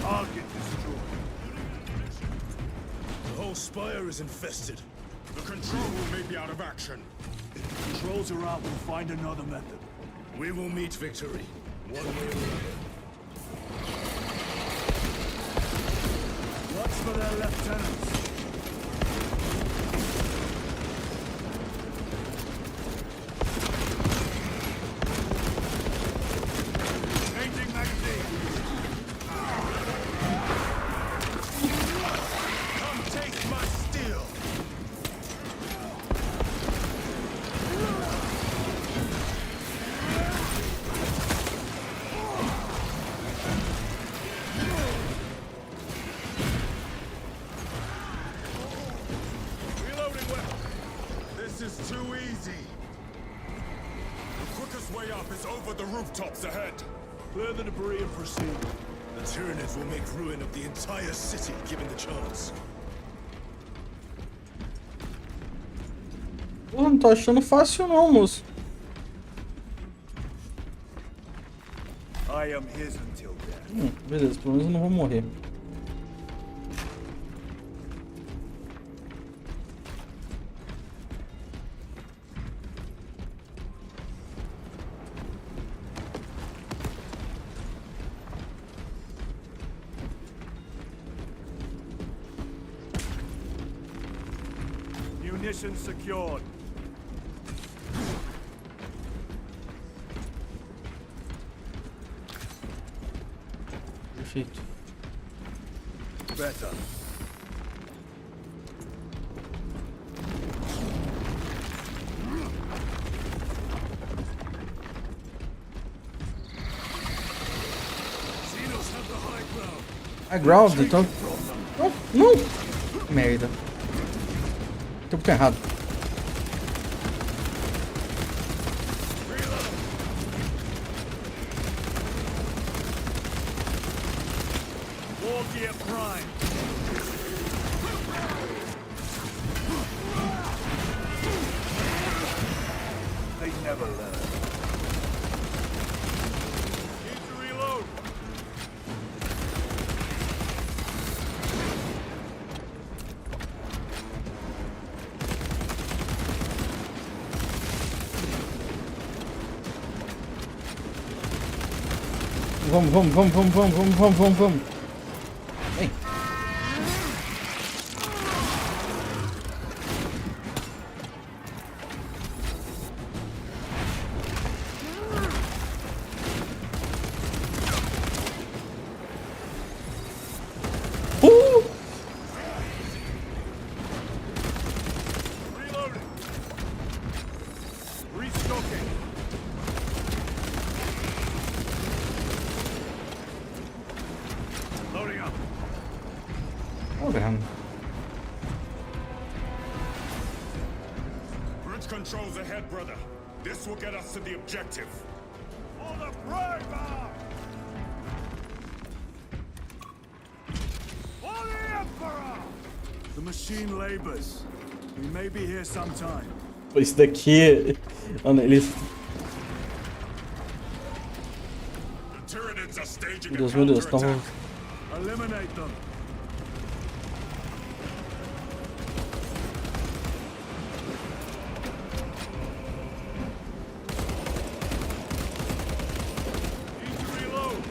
Target destroyed. The whole spire is infested. The control room may be out of action. If controls are out, we'll find another method. We will meet victory, one way or another. Watch for their lieutenants. Changing magazine. Come taste my steel! Reloading weapon. This is too easy. The quickest way up is over the rooftops ahead. Clear the debris and proceed. The Tyranids will make ruin of the entire city, given the chance. Porra, não tô achando fácil não, moço. I am his until death. Beleza, pelo menos eu não vou morrer. Munitions secured. Perfeito. Better. Xenos have the high ground. High ground, então... Não, não! Merda. Tô ficando errado. War gear prime. They never learn. Need to reload. Vamos. Vem. Reloading. Restocking. Loading up. Tô vendo. Bridge controls ahead, brother. This will get us to the objective. For the Primer! For the Emperor! The machine labors. We may be here sometime. Pô, isso daqui... Mano, eles... The Tyranids are staging a Meu Deus, tão... counterattack. Eliminate them. Need to reload.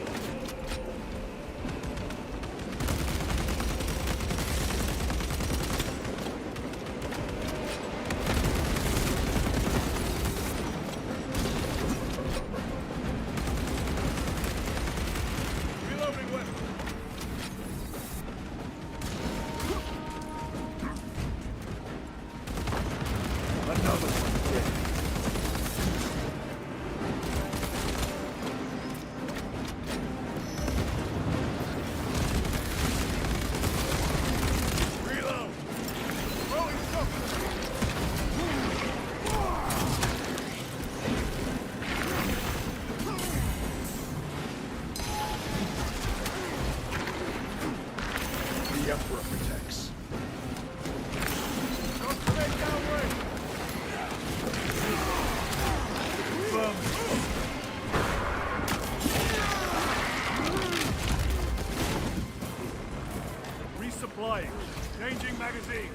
Emperor protects. Resupplying. Changing magazine.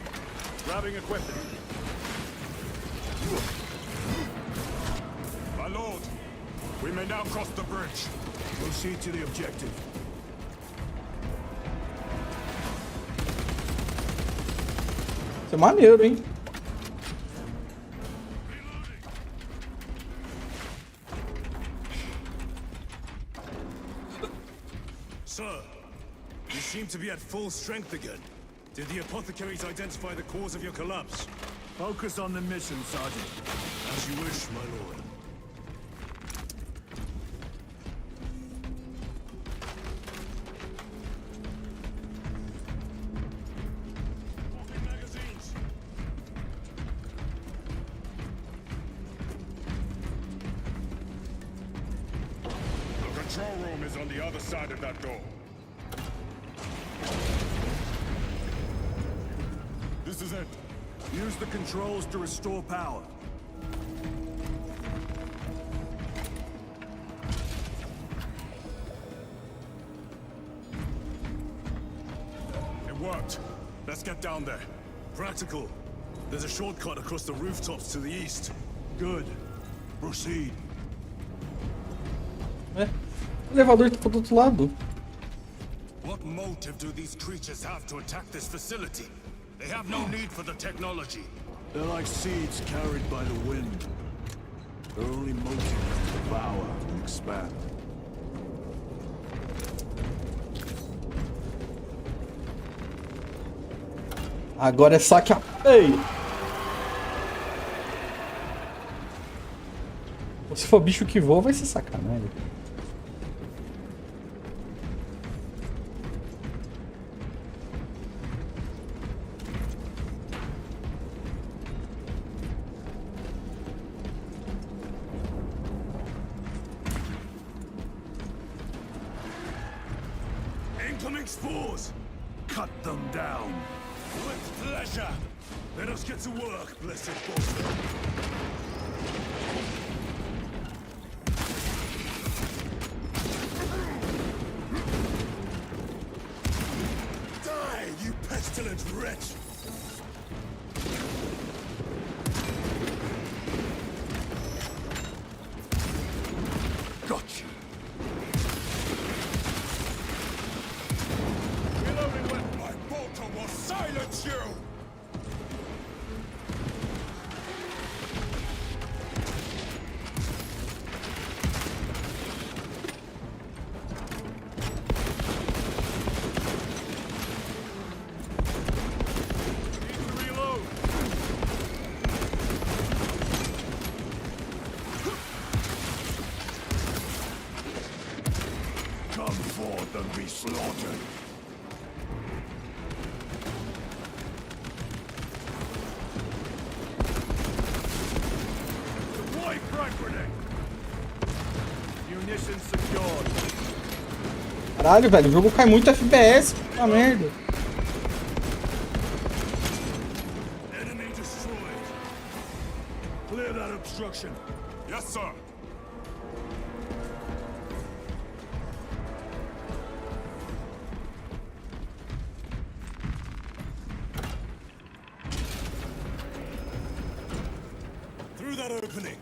Grabbing equipment. My lord, we may now cross the bridge. Proceed to the objective. Isso é maneiro, hein? Sir, you seem to be at full strength again. Did the apothecaries identify the cause of your collapse? Focus on the mission, Sergeant. As you wish, my lord. Swapping magazines. The control room is on the other side of that door. This is it. Use the controls to restore power. It worked. Let's get down there. Practical. There's a shortcut across the rooftops to the east. Good. Proceed. É. O elevador tá do outro lado. What motive do these creatures have to attack this facility? They have no need for the technology. They're like seeds carried by the wind. Their only motive is to devour and expand. Agora é saque a... Ei! Se for bicho que voa, vai ser sacanagem. Incoming spores! Cut them down. With pleasure! Let us get to work, blessed Boston. Die, you pestilent wretch! Got you. My bolter will silence you! Come forth and be slaughtered. Deploy frag grenade. Munitions secured. Caralho, velho, o jogo cai muito FPS. Puta merda. Enemy destroyed. Clear that obstruction. Yes, sir. Through that opening.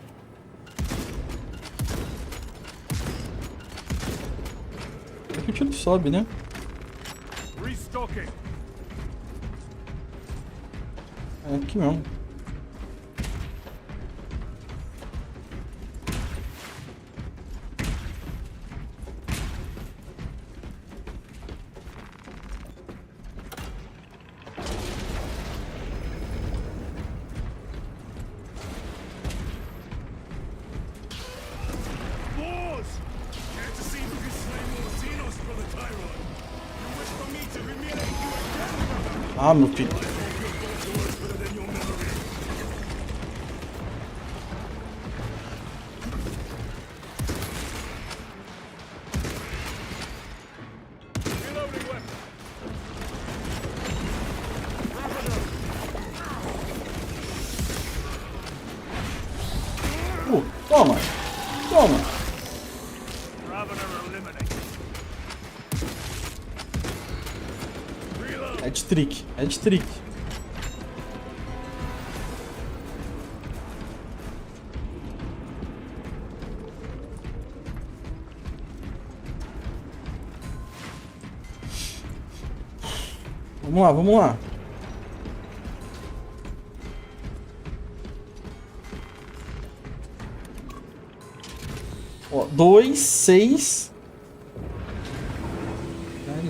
A gente não sobe, né? Restocking. É aqui mesmo. Boars! Care to see who can slay more Xenos for the Chiron? You wish for me to humiliate you again? Ah, meu filho. Better than your memory. Reloading weapon. Toma. Toma. Hat-trick. Hat-trick. Vamos lá, vamos lá. Ó, 2, 6...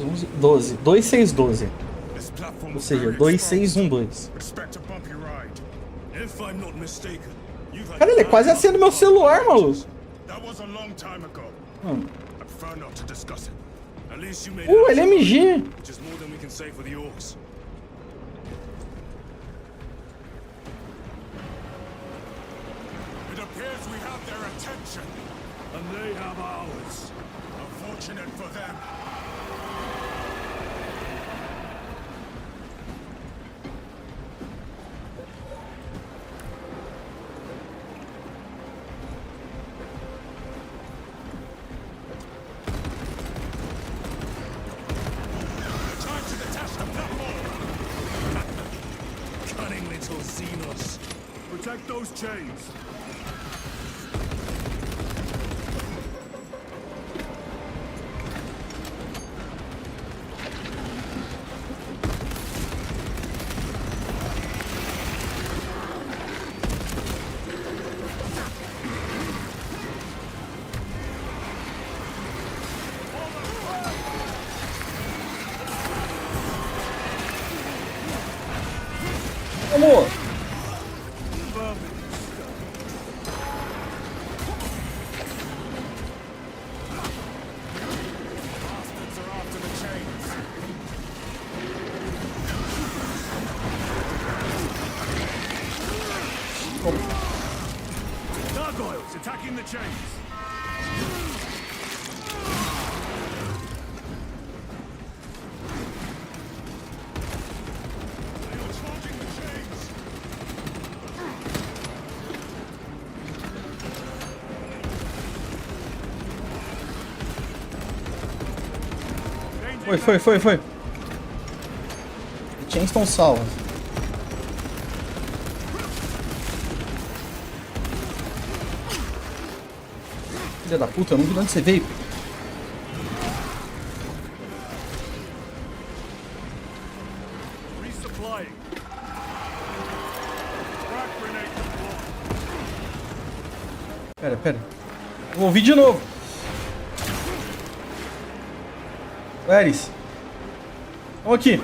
11, 12. 2, 6, 12. Ou seja, 2, 6, 1, 2. Cara, ele é quase assim no meu celular, maluco. LMG. And they have ours. Unfortunate for them. Time to detach the platform. Cunning little Xenos. Protect those chains. Vamos! Gargoyles attacking the chains. Foi. As chains estão salvas. Filha da puta, eu não vi de onde você veio. Pera. Eu ouvi de novo. Eris. Vamos aqui.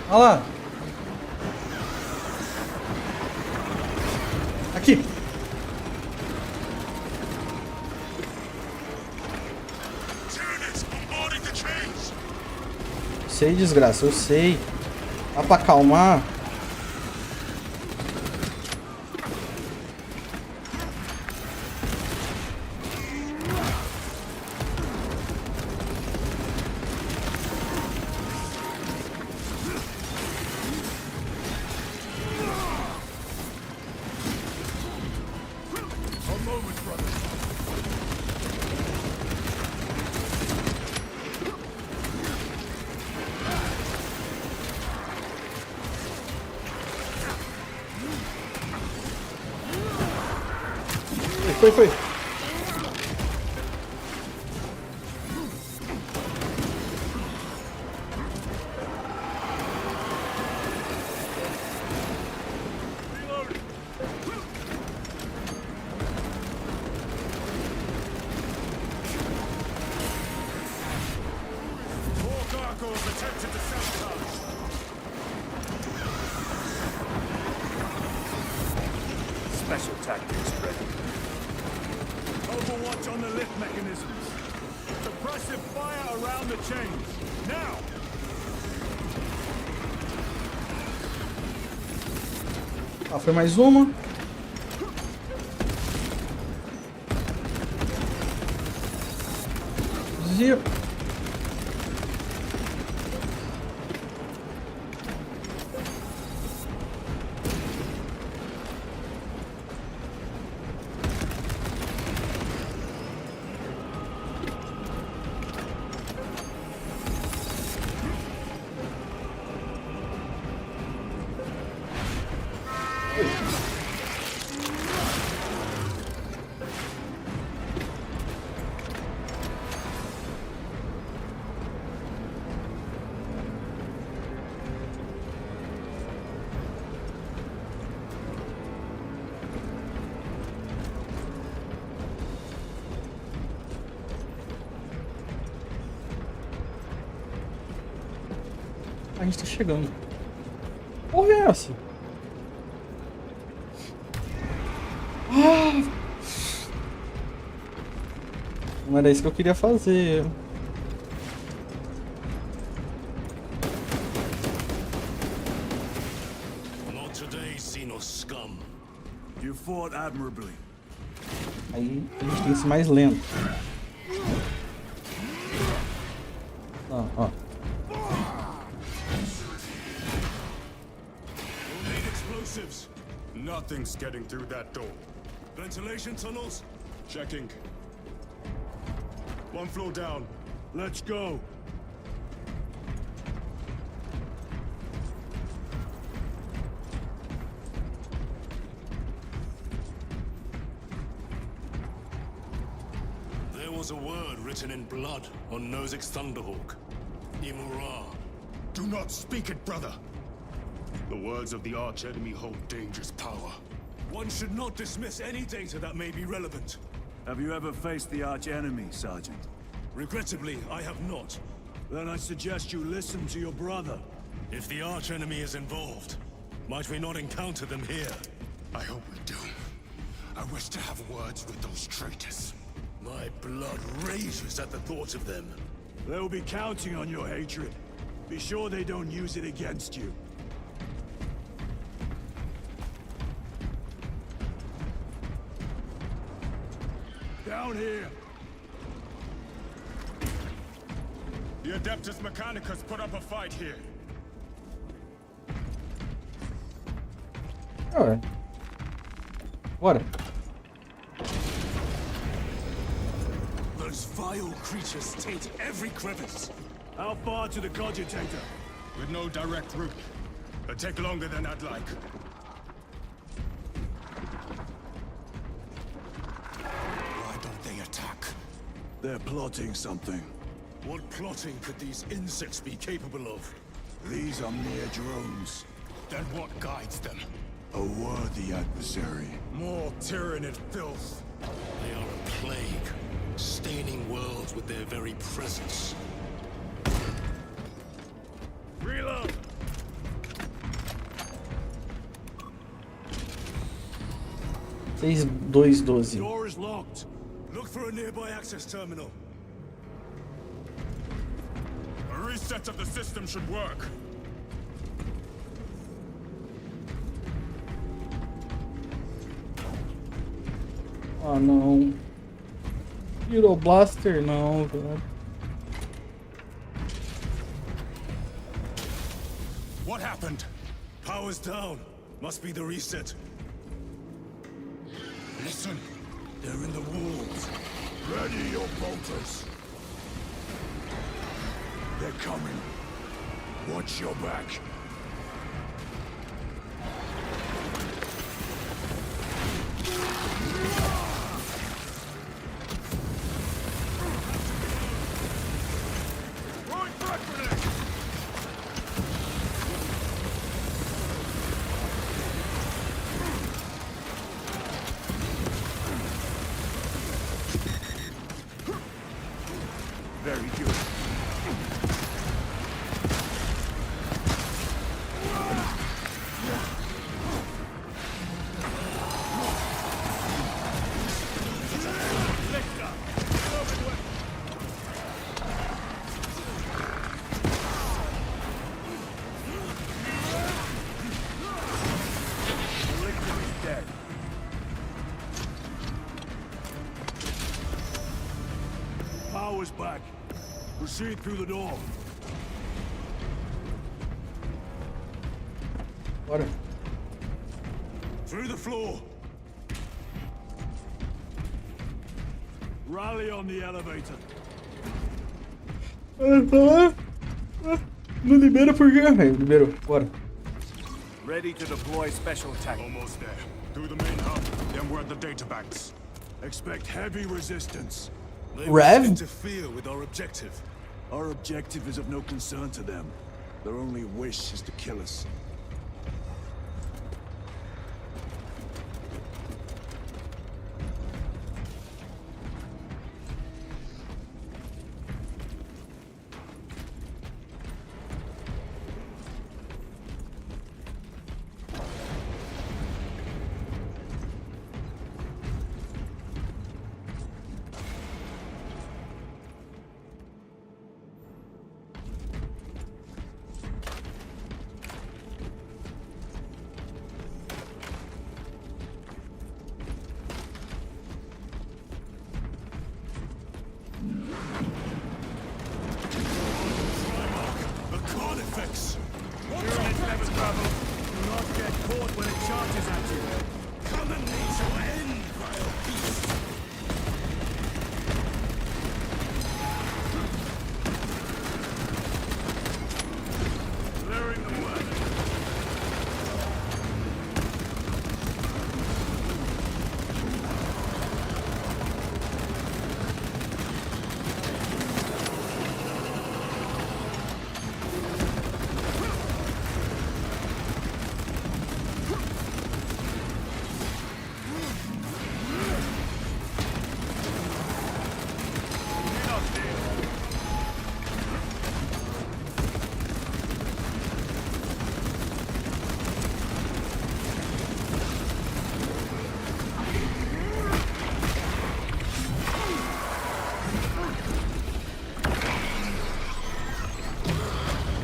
Olha lá. Aqui. Sei, desgraça, eu sei. Dá pra acalmar. Foi. Special tactics ready. Overwatch on the lift mechanisms. Suppressive fire around the chains. Now! Ah, foi mais uma. Desvia. A gente tá chegando. Porra é essa? Ah! Não era isso que eu queria fazer. Not today, Xenos scum. You fought admirably. Aí a gente tem que ser mais lento. Ó. We'll need explosives. Nothing's getting through that door. Ventilation tunnels? Checking. One floor down. Let's go. There was a word written in blood on Nozick's Thunderhawk. Imura. Do not speak it, brother. The words of the archenemy hold dangerous power. One should not dismiss any data that may be relevant. Have you ever faced the arch-enemy, Sergeant? Regrettably, I have not. Then I suggest you listen to your brother. If the archenemy is involved, might we not encounter them here? I hope we do. I wish to have words with those traitors. My blood rages at the thought of them. They'll be counting on your hatred. Be sure they don't use it against you. Down here! The Adeptus Mechanicus put up a fight here. Alright. Bora. Those vile creatures taint every crevice. How far to the cogitator? With no direct route. It'll take longer than I'd like. Why don't they attack? They're plotting something. What plotting could these insects be capable of? These are mere drones. Then what guides them? A worthy adversary. More tyrannid filth. They are a plague, staining worlds with their very presence. Reload! 6-2-12. Door is locked. Look for a nearby access terminal. A reset of the system should work. Ah, não. Hero Blaster, não, velho. What happened? Power's down. Must be the reset. Listen. They're in the walls. Ready your bolters. They're coming. Watch your back. Very good. Power's back. Proceed through the door. Bora. Through the floor. Rally on the elevator. Não libera por quê? Liberou. Bora. Ready to deploy special tech. Almost there. Through the main hub, then we're at the data banks. Expect heavy resistance. They Rev? will interfere with our objective. Our objective is of no concern to them. Their only wish is to kill us.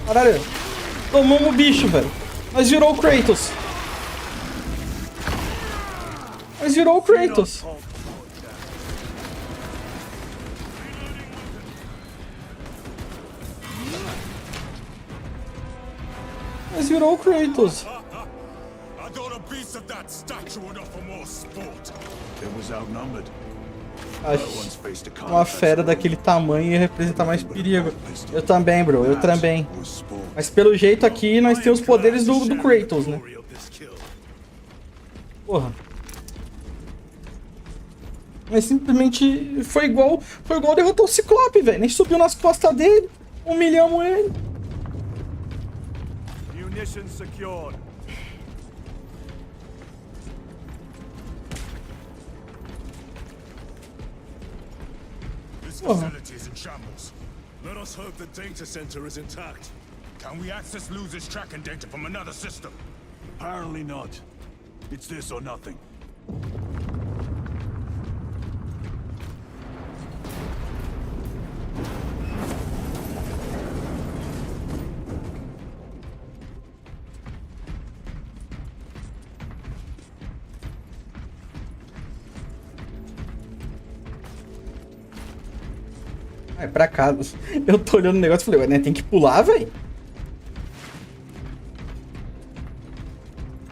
Caralho. Tomamos o bicho, velho. Nós virou o Kratos. Nós virou o Kratos. Nós virou o Kratos. I thought a beast of that stature would offer more sport. It was outnumbered. Uma fera daquele tamanho ia representar mais perigo. Eu também, bro. Eu também. Mas pelo jeito aqui nós temos os poderes do Kratos, né? Porra. Mas simplesmente foi igual derrotar o Ciclope, velho. Nem subiu nas costas dele. Humilhamos ele. Munitions secured. This facility is in shambles. Let us hope the data center is intact. Can we access Luz's tracking data from another system? Apparently not. It's this or nothing. É pra cá. Eu tô olhando o negócio e falei, ué, né? Tem que pular, velho?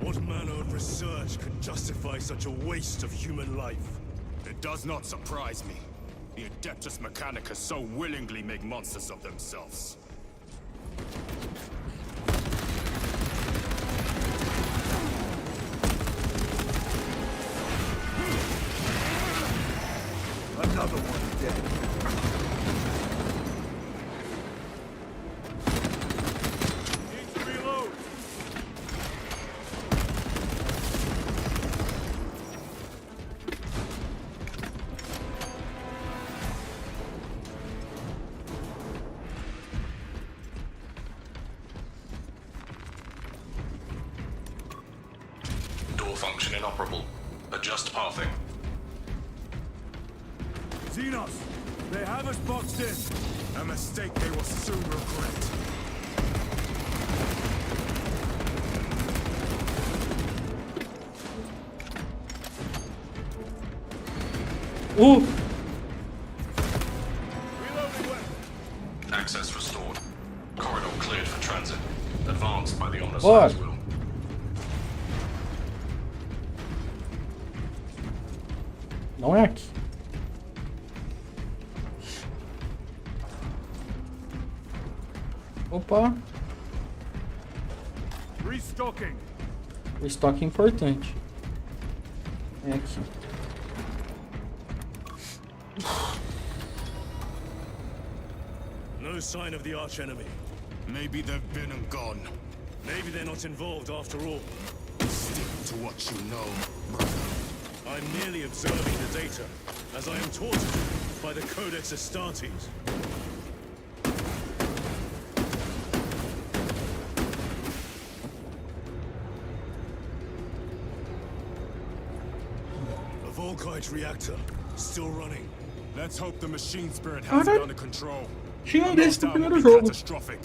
What manner of research could justify such a waste of human life? It does not surprise me. The Adeptus Mechanicus so willingly make monsters of themselves. Another one dead. Function inoperable. Adjust pathing. Xenos, they have us boxed in. A mistake they will soon regret. Access restored. Corridor cleared for transit. Advanced by the Omnissiah's What? will. Não é aqui. Opa. Restocking. O estoque é importante. É aqui. No sign of the archenemy. Maybe they've been and gone. Maybe they're not involved after all. Stick to what you know, brother. I'm merely observing the data, as I am taught to do by the Codex Astartes. A Volkite reactor, still running. Let's hope the machine spirit has it under control. Tinha um desse no Lockdown primeiro will be jogo. catastrophic.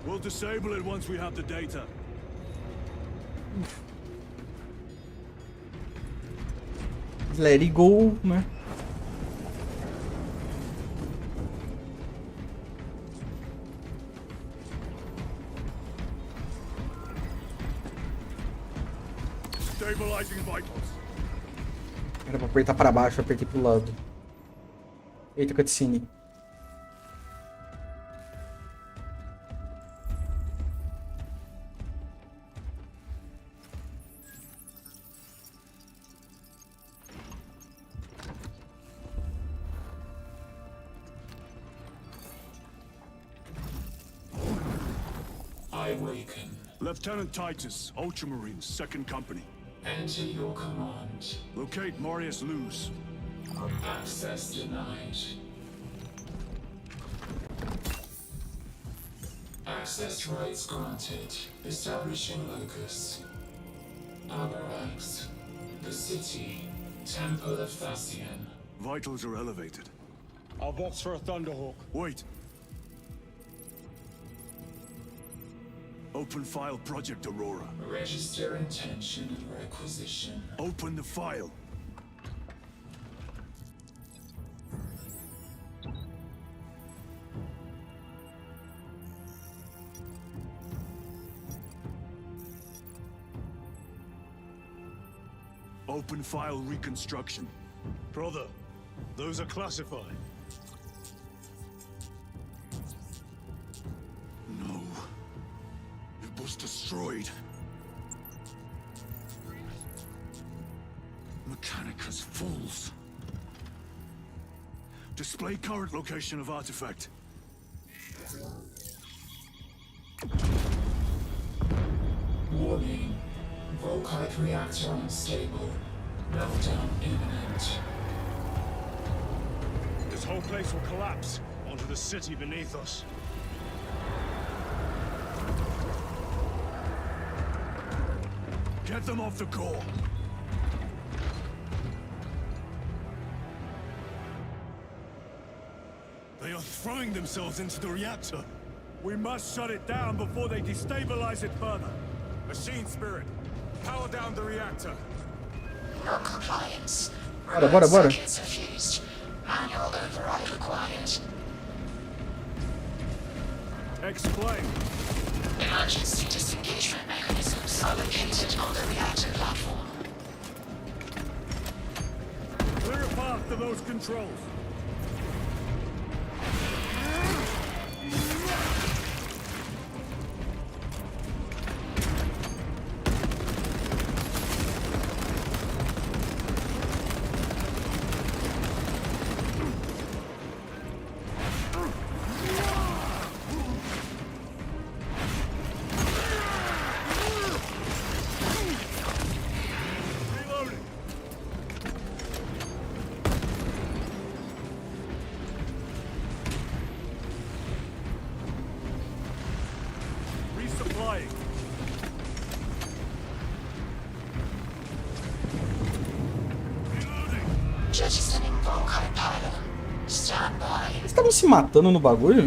We'll disable it once we have the data. Let it go, né? Stabilizing vitals. Era pra apertar pra baixo, eu apertei pro lado. Eita, cutscene. I awaken. Lieutenant Titus, Ultramarines, 2nd Company. Enter your command. Locate Marius Luz. Access denied. Access rights granted. Establishing locus. Abarax. The city. Temple of Thasian. Vitals are elevated. I'll box for a Thunderhawk. Wait. Open file project Aurora. Register intention and requisition. Open the file. Open file reconstruction. Brother, those are classified. No. It was destroyed. Mechanicus fools. Display current location of artifact. Warning. Volkite reactor unstable. Meltdown imminent. This whole place will collapse onto the city beneath us. Get them off the core. They are throwing themselves into the reactor. We must shut it down before they destabilize it further. Machine spirit, power down the reactor. Non-compliance. Bora. Circuits are fused. Manual override required. Explain. Emergency disengagement mechanisms are located on the reactor platform. Clear a path to those controls. Jettisoning Volkite pylon. Stand by. Eles estavam se matando no bagulho?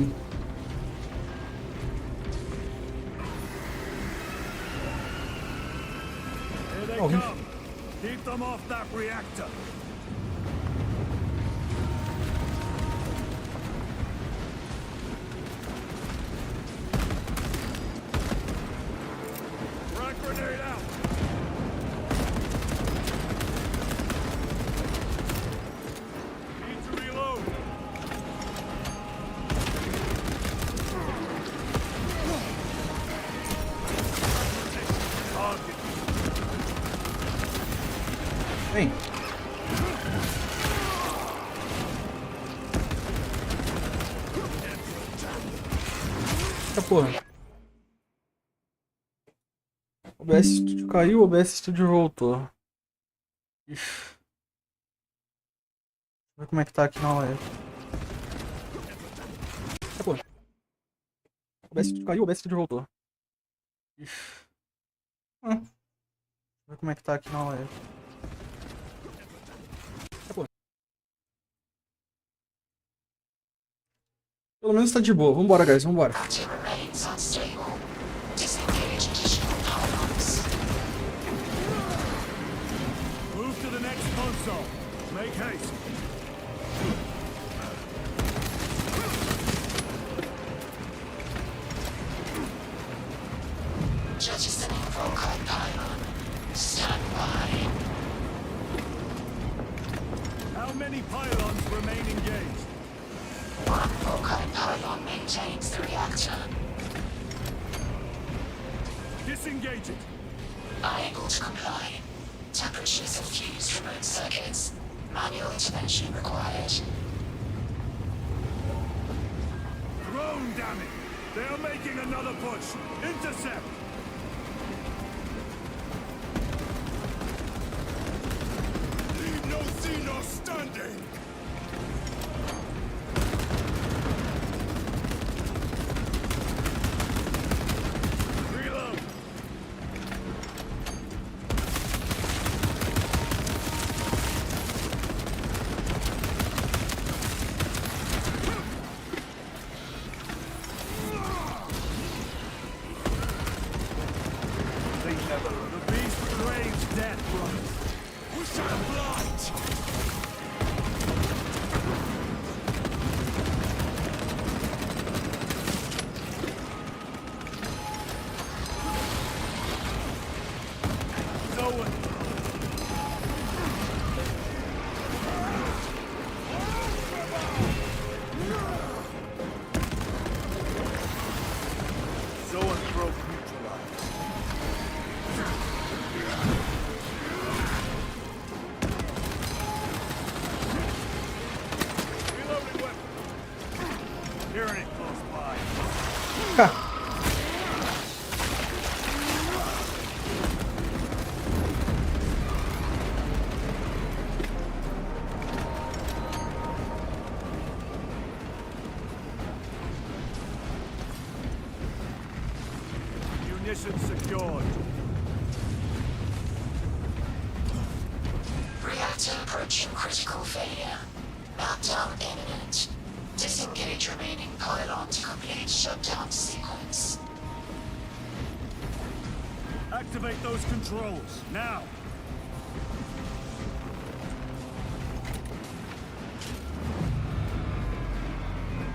Here they Oh, he- come. Keep them off that reactor. Frag grenade out. Need to reload. Target. Vem. Eita porra. OBS Studio caiu, OBS Studio voltou. Ixi. Deixa eu ver como é que tá aqui na live. Eita porra. OBS Studio caiu, OBS Studio voltou. Ixi. Deixa eu ver como é que tá aqui na live. Eita porra. Pelo menos tá de boa. Vambora, guys. Vambora. Active remains unstable. Disengage additional pylons. Move to the next console. Make haste. Jettisoning Volkite pylon. Stand by. How many pylons remain engaged? One Volkite pylon maintains the reactor. Disengage it. Unable to comply. Temperatures have fused remote circuits. Manual intervention required. Drone, damn it! They are making another push. Intercept. Leave no Xenos standing. Reload. Someone broke neutralized. Reloading weapon. Hearing it close by. Munitions secured. Reactor approaching critical failure. Meltdown imminent. Disengage remaining pylon to complete shutdown sequence. Activate those controls, now!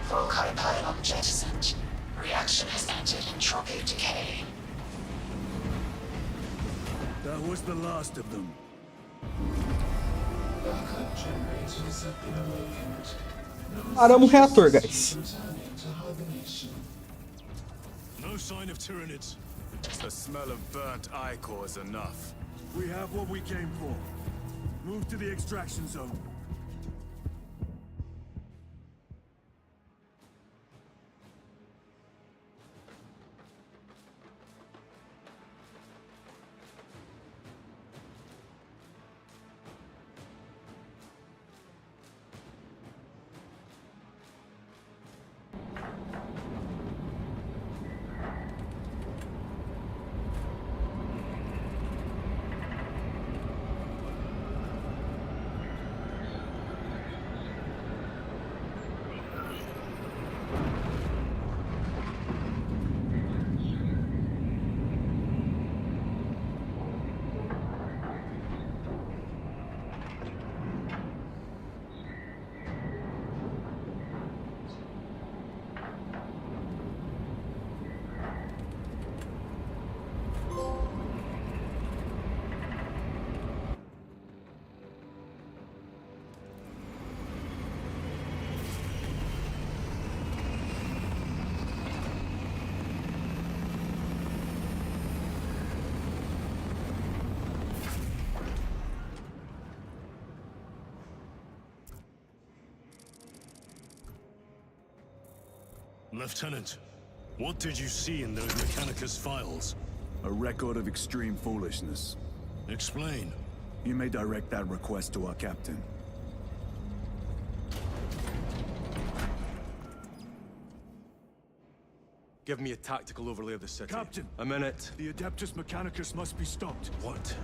Foci pylon jettisoned. Reaction has entered entropic decay. That was the last of them. Backup generators have been awakened. Paramos o reator, guys. Returning to hibernation. No sign of Tyranids. The smell of burnt ichor is enough. We have what we came for. Move to the extraction zone. Lieutenant, what did you see in those Mechanicus files? A record of extreme foolishness. Explain. You may direct that request to our captain. Give me a tactical overlay of the city. Captain! A minute. The Adeptus Mechanicus must be stopped. What?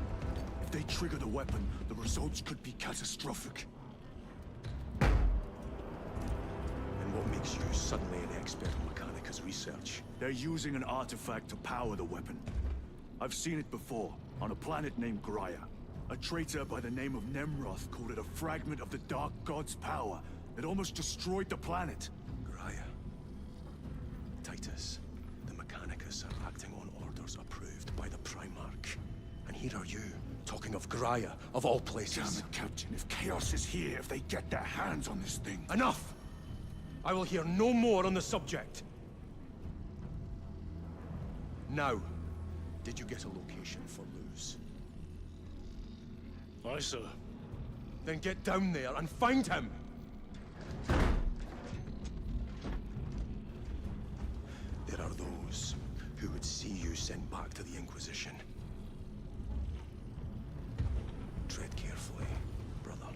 If they trigger the weapon, the results could be catastrophic. And what makes you suddenly an expert in Mechanicus research? They're using an artifact to power the weapon. I've seen it before, on a planet named Graia. A traitor by the name of Nemroth called it a fragment of the Dark God's power that almost destroyed the planet. Graia. Titus, the Mechanicus are acting on orders approved by the Primarch. And here are you, talking of Graia, of all places. Damn it, Captain. If Chaos is here, if they get their hands on this thing... Enough! I will hear no more on the subject. Now, did you get a location for Luz? Aye, sir. Then get down there and find him! There are those who would see you sent back to the Inquisition. Tread carefully, brother.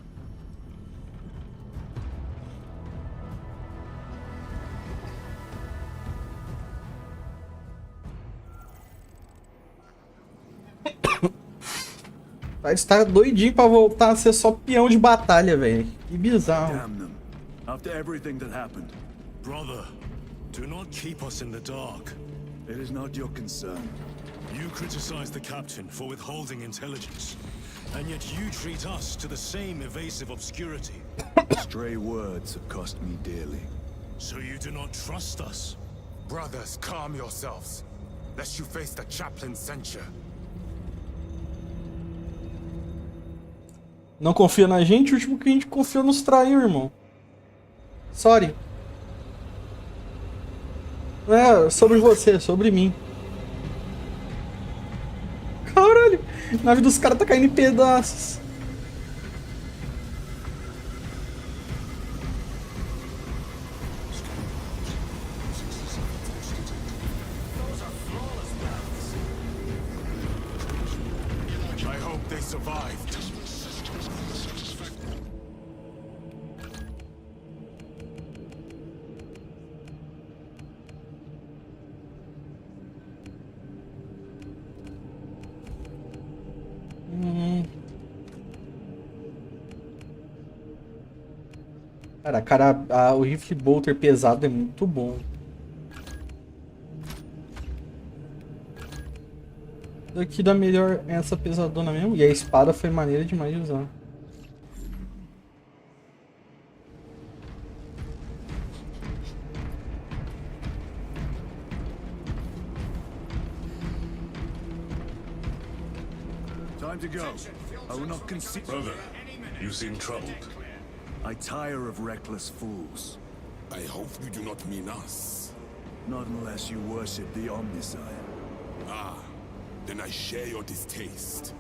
Ele tá doidinho pra voltar a ser só peão de batalha, velho. Que bizarro. Damn them. After everything that happened. Brother, do not keep us in the dark. It is not your concern. You criticize the captain for withholding intelligence, and yet you treat us to the same evasive obscurity. Stray words have cost me dearly. So you do not trust us? Brothers, calm yourselves, lest you face the chaplain's censure. Não confia na gente? O último que a gente confiou nos traiu, irmão. Sorry. É, sobre você, sobre mim. Caralho, a nave dos caras tá caindo em pedaços. I hope they survived. Cara, o rifle bolter pesado é muito bom. Daqui dá melhor essa pesadona mesmo. E a espada foi maneira demais de usar. Time to go. I will not concede. Brother, you seem troubled. I tire of reckless fools. I hope you do not mean us. Not unless you worship the Omniscient. Ah, then I share your distaste.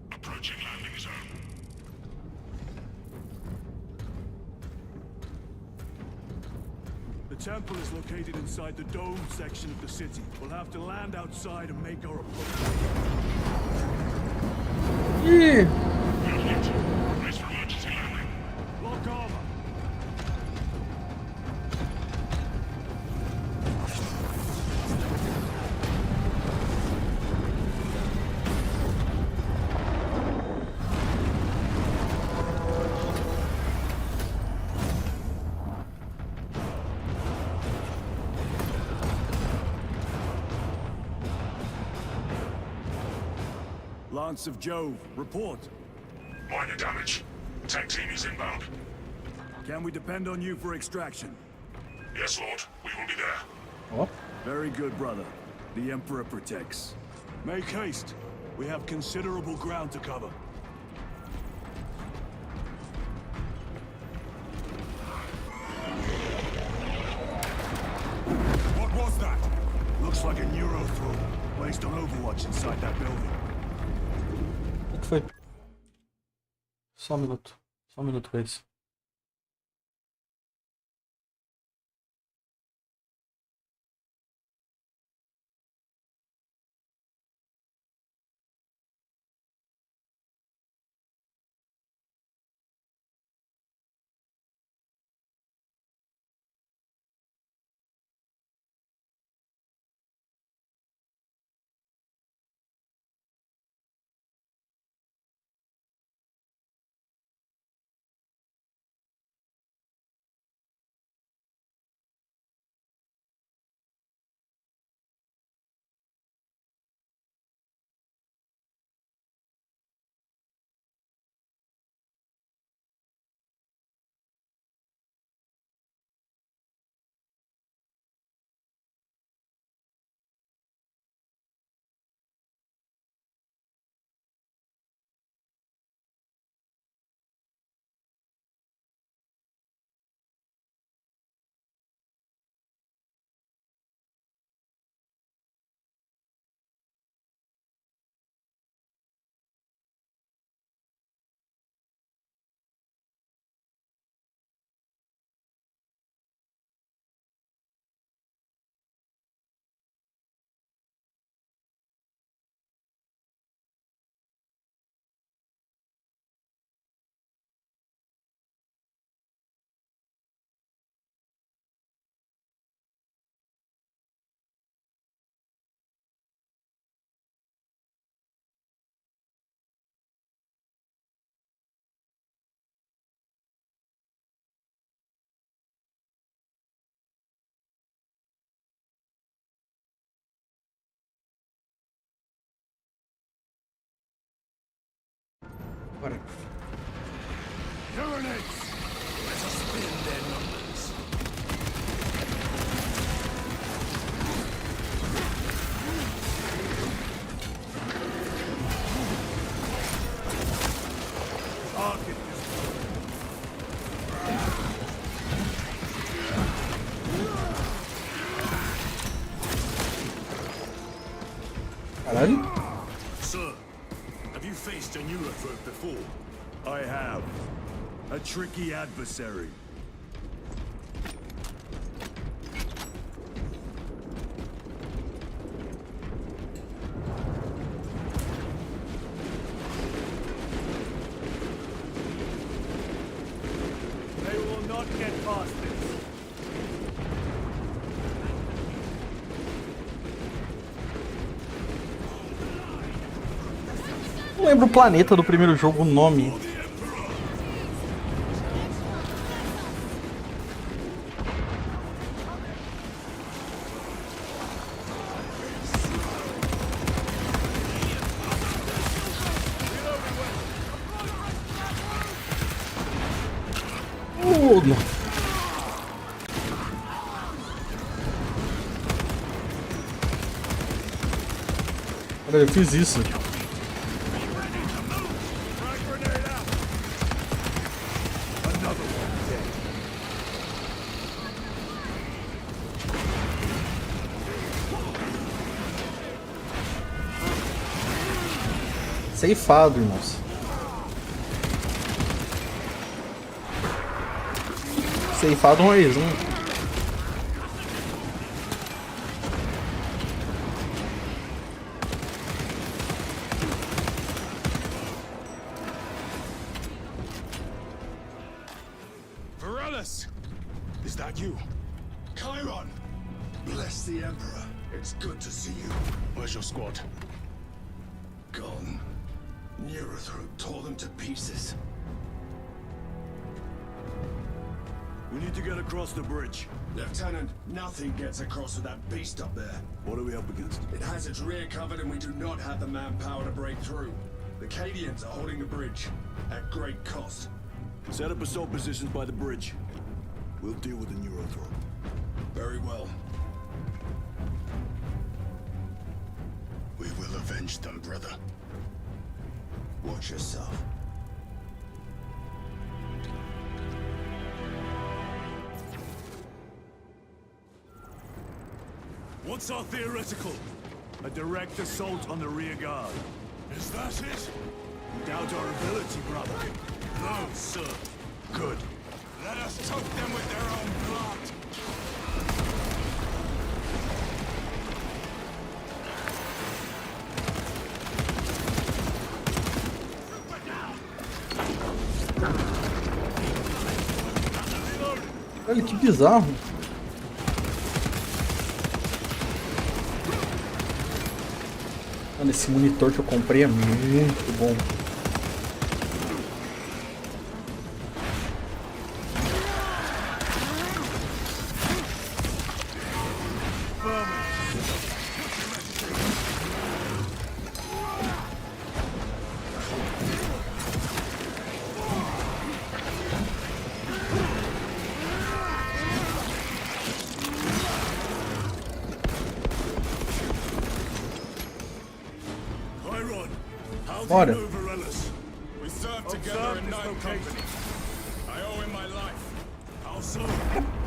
Approaching landing zone. The temple is located inside the dome section of the city. We'll have to land outside and make our approach. Ih! Brace for emergency landing. Lock armor. Lance of Jove, report. Minor damage. Tech team is inbound. Can we depend on you for extraction? Yes, Lord. We will be there. Ó. Very good, brother. The Emperor protects. Make haste. We have considerable ground to cover. What was that? Looks like a neuro throw placed on Overwatch inside that building. O que foi? Só um minuto. Só um minuto pra isso. Bora. Caralho. Sir, have you faced a neurophrobe before? I have. A tricky adversary. They will not get past this. Não lembro o planeta do primeiro jogo, o nome. Não. Olha, eu fiz isso. Ceifado, irmãos. Ceifado um Ryzen. Varyados! Is that you? Chiron! Bless the Emperor. It's good to see you. Where's your squad? Gone. Neurothrope tore them to pieces. We need to get across the bridge. Lieutenant, nothing gets across with that beast up there. What are we up against? It has its rear covered and we do not have the manpower to break through. The Cadians are holding the bridge, at great cost. Set up assault positions by the bridge. We'll deal with the neurothrope. Very well. We will avenge them, brother. Watch yourself. What's our theoretical? A direct assault on the rear guard. Is that it? Doubt our ability, brother. No, sir. Good. Let us choke them with their own blood. Olha que bizarro. Mano, esse monitor que eu comprei é muito bom. Bora.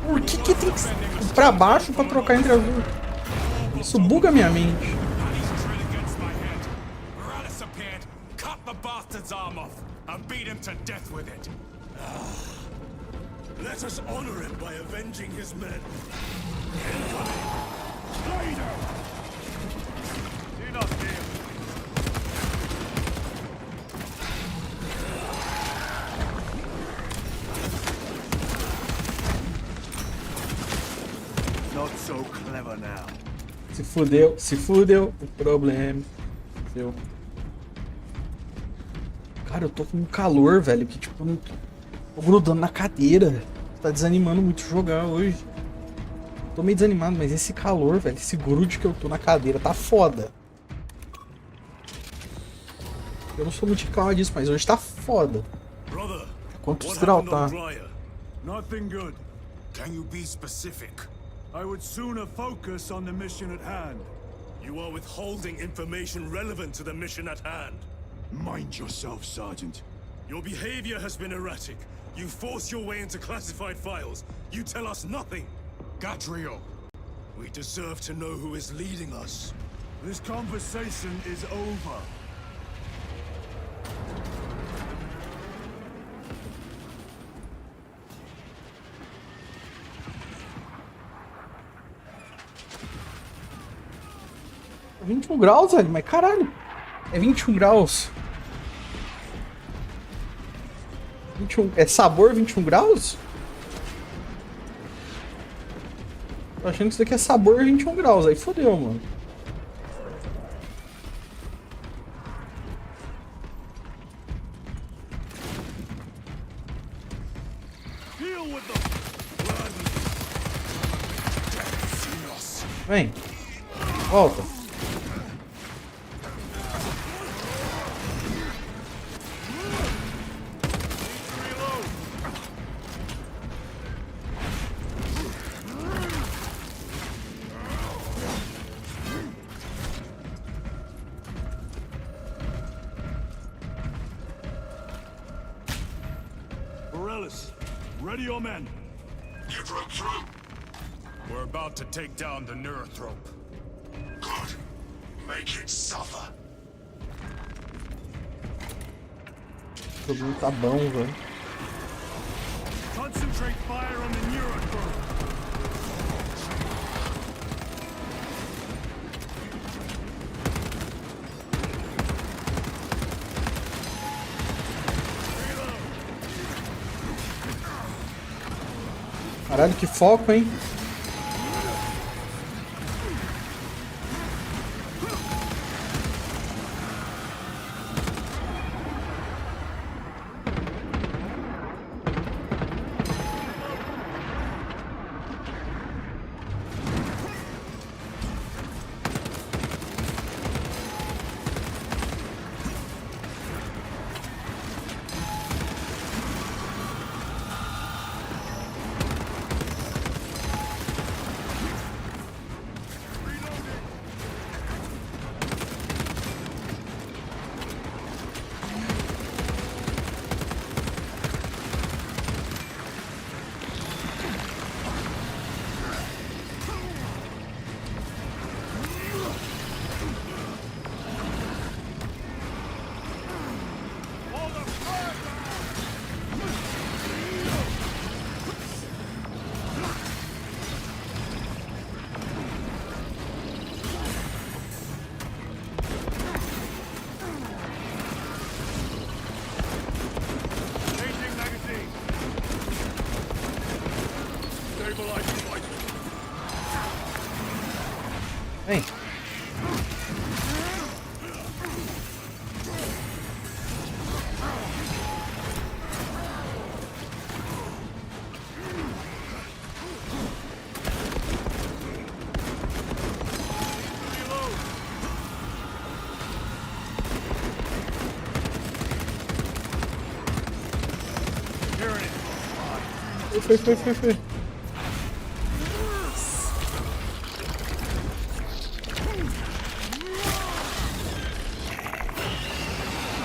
Por que tem que ir pra baixo pra trocar entre as duas? Isso buga minha mente. Let us honor him by avenging his men. Do not fear. Not so clever now. Se fudeu o problema. Seu. Cara, eu tô com um calor, velho, que tipo, não tô grudando na cadeira. Tá desanimando muito jogar hoje. Tô meio desanimado, mas esse calor, velho, esse grude que eu tô na cadeira tá foda. Eu não sou muito de calma disso, mas hoje tá foda. Brother, Quanto what espiral happened on tá? Grya? Nothing good. Can you be specific? I would sooner focus on the mission at hand. You are withholding information relevant to the mission at hand. Mind yourself, Sergeant. Your behavior has been erratic. You force your way into classified files. You tell us nothing. Gadriel, we deserve to know who is leading us. This conversation is over. É 21 graus, velho, mas caralho. É 21 graus. 21, é sabor 21 graus? Tô achando que isso daqui é sabor 21 graus. Aí fodeu, mano. Vem. Volta. Ready your men. You broke through? We're about to take down the Neurothrope. Good. Make it suffer. O jogo tá bom, velho. Concentrate fire on the Neurothrope. Caralho, que foco, hein? Vem. Foi.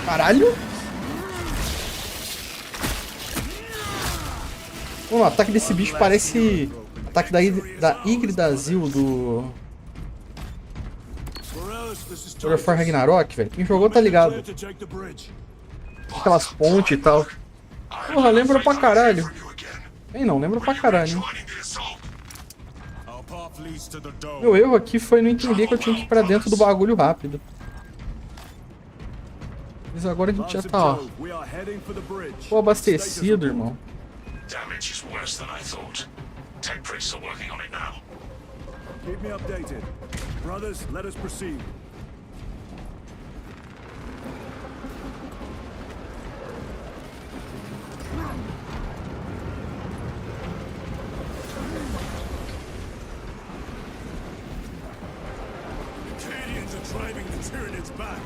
Caralho! Mano, o ataque desse bicho parece ataque da Yggdrasil do God of War Ragnarok, velho. Quem jogou tá ligado. Aquelas pontes e tal. Porra, lembra pra caralho. Ei, não, lembra pra caralho, hein? Meu erro aqui foi não entender que eu tinha que ir pra dentro do bagulho rápido. Mas agora a gente já tá, ó. Pô, abastecido, irmão. Damage is worse than I thought. Tech priests are working on it now. Keep me updated. Brothers, let us proceed. The Canadians are driving the Tyranids back.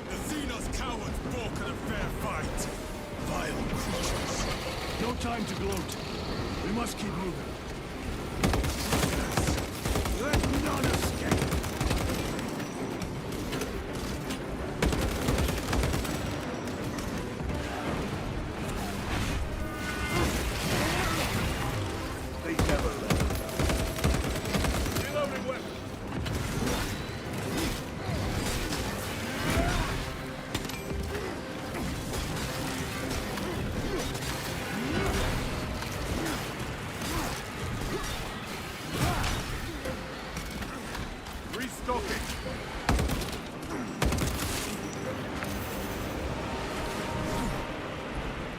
The Xenos cowards balk at a fair fight. Vile creatures. No time to gloat. We must keep moving. Let none escape. They never let us down. Reloading weapon. Restocking.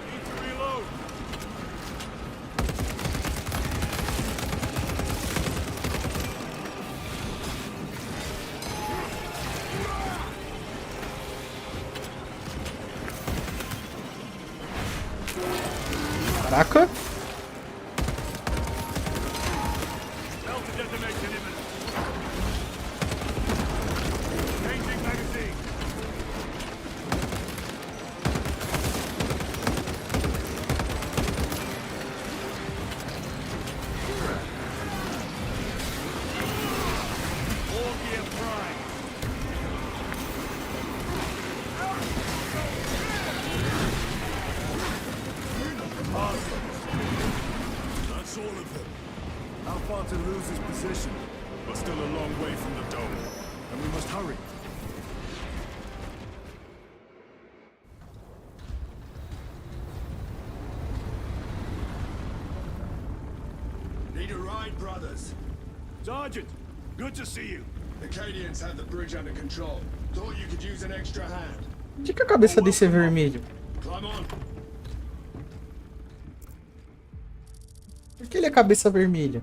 Need to reload. Caraca. Delta detonation imminent. Changing magazine. All gear prime. That's all of them. How far to lose his position? But still a long way from the dome. And we must hurry. Need a ride, brothers? Sergeant, good to see you. The Cadians have the bridge under control. Thought you could use an extra hand. Onde que a cabeça desse é vermelho? Climb on. Por que ele é cabeça vermelha?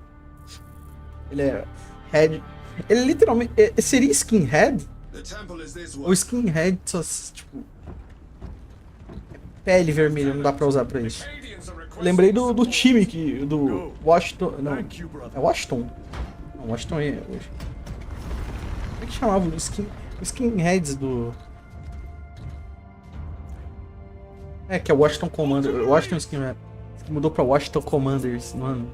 Ele é head. Ele literalmente. Seria skinhead? The temple is this Ou way. skinhead só tipo. Pele vermelha, não dá pra usar pra isso. Eu lembrei do time que. Do Washington. Não. É Washington? Não, Washington é hoje. Como é que chamava os skinheads do. É, que é Washington Commander. Washington Skinhead. Que mudou pra Washington Commanders no ano.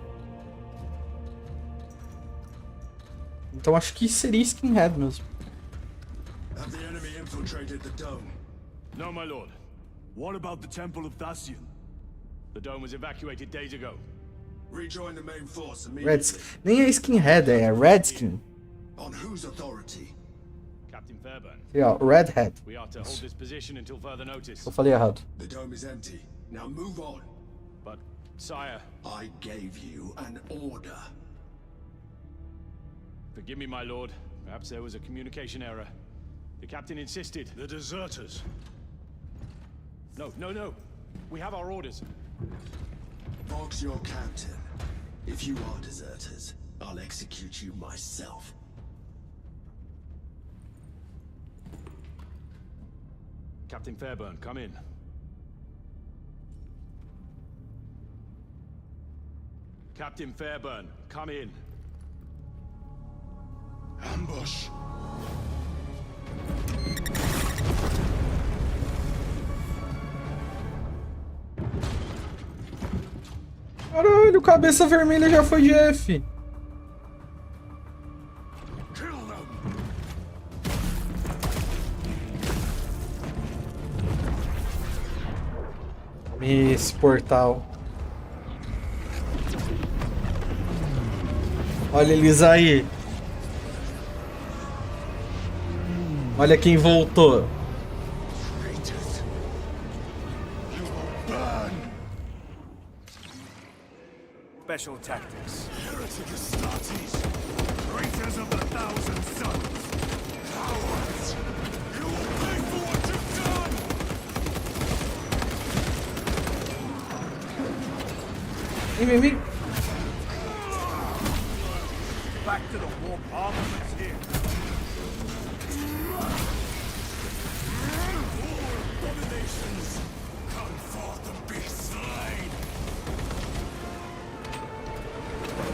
Então acho que seria skinhead mesmo. Have the enemy infiltrated the dome? No, my lord. What about the Temple of Thasian? The dome was evacuated days ago. Rejoin the main force immediately. Redskin. Nem é skinhead, é Redskin. On whose authority? Captain Fairburn. Aqui, ó, Redhead. We are to hold this position until further notice. Eu falei errado. The dome is empty. Now move on. But, sire, I gave you an order. forgive me, my lord. Perhaps there was a communication error. The captain insisted. The deserters. No, no, no. We have our orders. Vox your captain. If you are deserters, I'll execute you myself. Captain Fairburn, come in. Captain Fairburn, come in. Ambush. Caralho, cabeça vermelha já foi de F. Esse portal. Olha eles aí. Olha quem voltou. Special tactics. Heretic Astartes. Traitors of the Thousand Suns. Cowards. You will pay for what you've done! Vem. Back to the warp armaments here. Abominations. Come forth and be slain.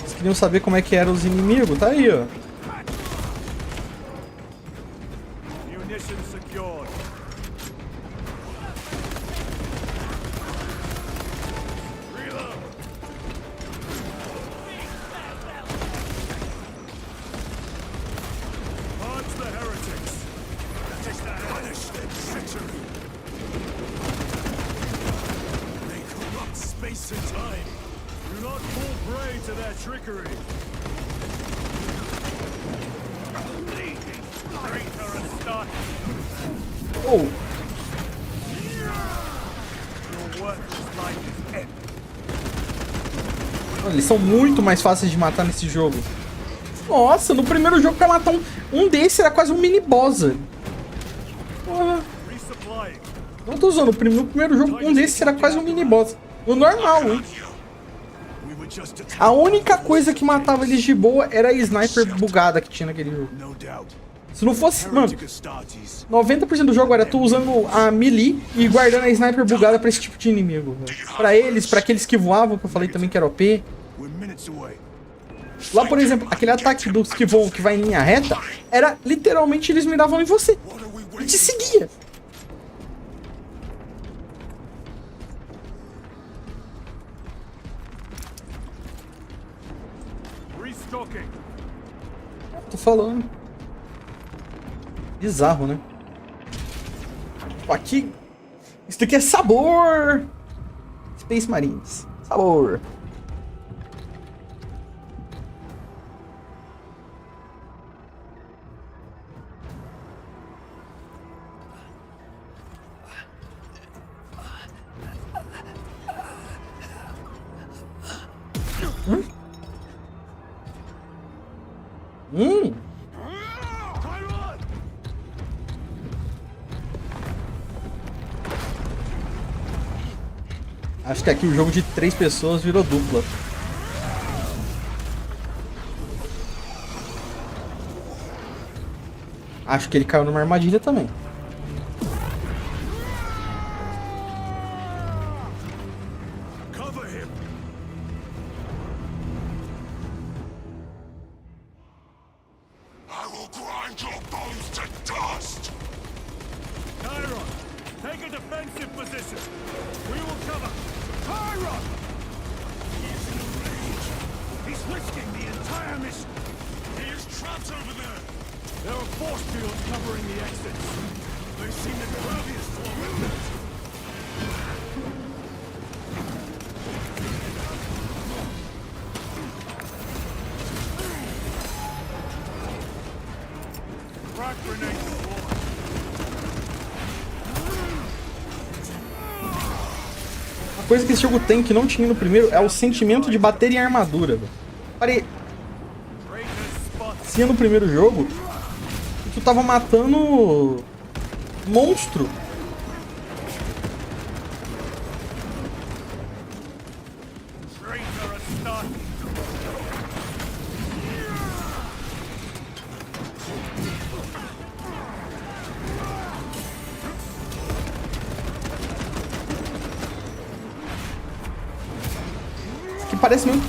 Vocês queriam saber como é que eram os inimigos? Tá aí, ó. Munitions secured. just in time. Do not fall prey to their trickery. Traitor and start. Oh. Your work is like end. Eles são muito mais fáceis de matar nesse jogo. Nossa, no primeiro jogo pra matar um desse era quase um mini boss. Porra. Não tô usando, no primeiro jogo um desses era quase um mini boss. No normal, hein? A única coisa que matava eles de boa era a sniper bugada que tinha naquele jogo. Se não fosse, mano, 90% do jogo era tu usando a melee e guardando a sniper bugada pra esse tipo de inimigo. Pra eles, pra aqueles que voavam, que eu falei também que era OP. Lá, por exemplo, aquele ataque dos que voam, que vai em linha reta, era literalmente eles miravam em você. E te seguia. Tô falando. Bizarro, né? Aqui. Isso daqui é sabor. Space Marines. Sabor. Acho que aqui o jogo de 3 pessoas virou dupla. Acho que ele caiu numa armadilha também. A coisa que esse jogo tem que não tinha no primeiro é o sentimento de bater em armadura. Parecia no primeiro jogo que tu tava matando monstro. Parece muito.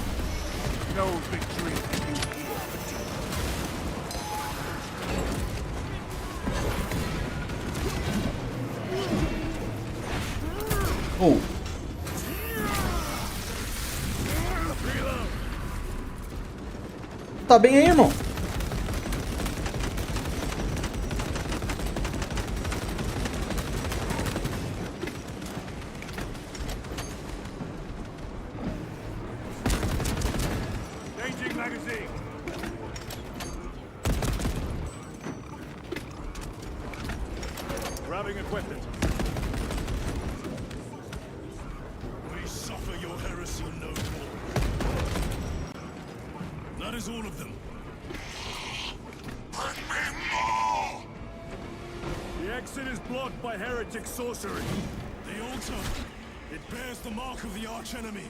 Oh. Tá bem aí, irmão? Sorcery. The altar. It bears the mark of the archenemy.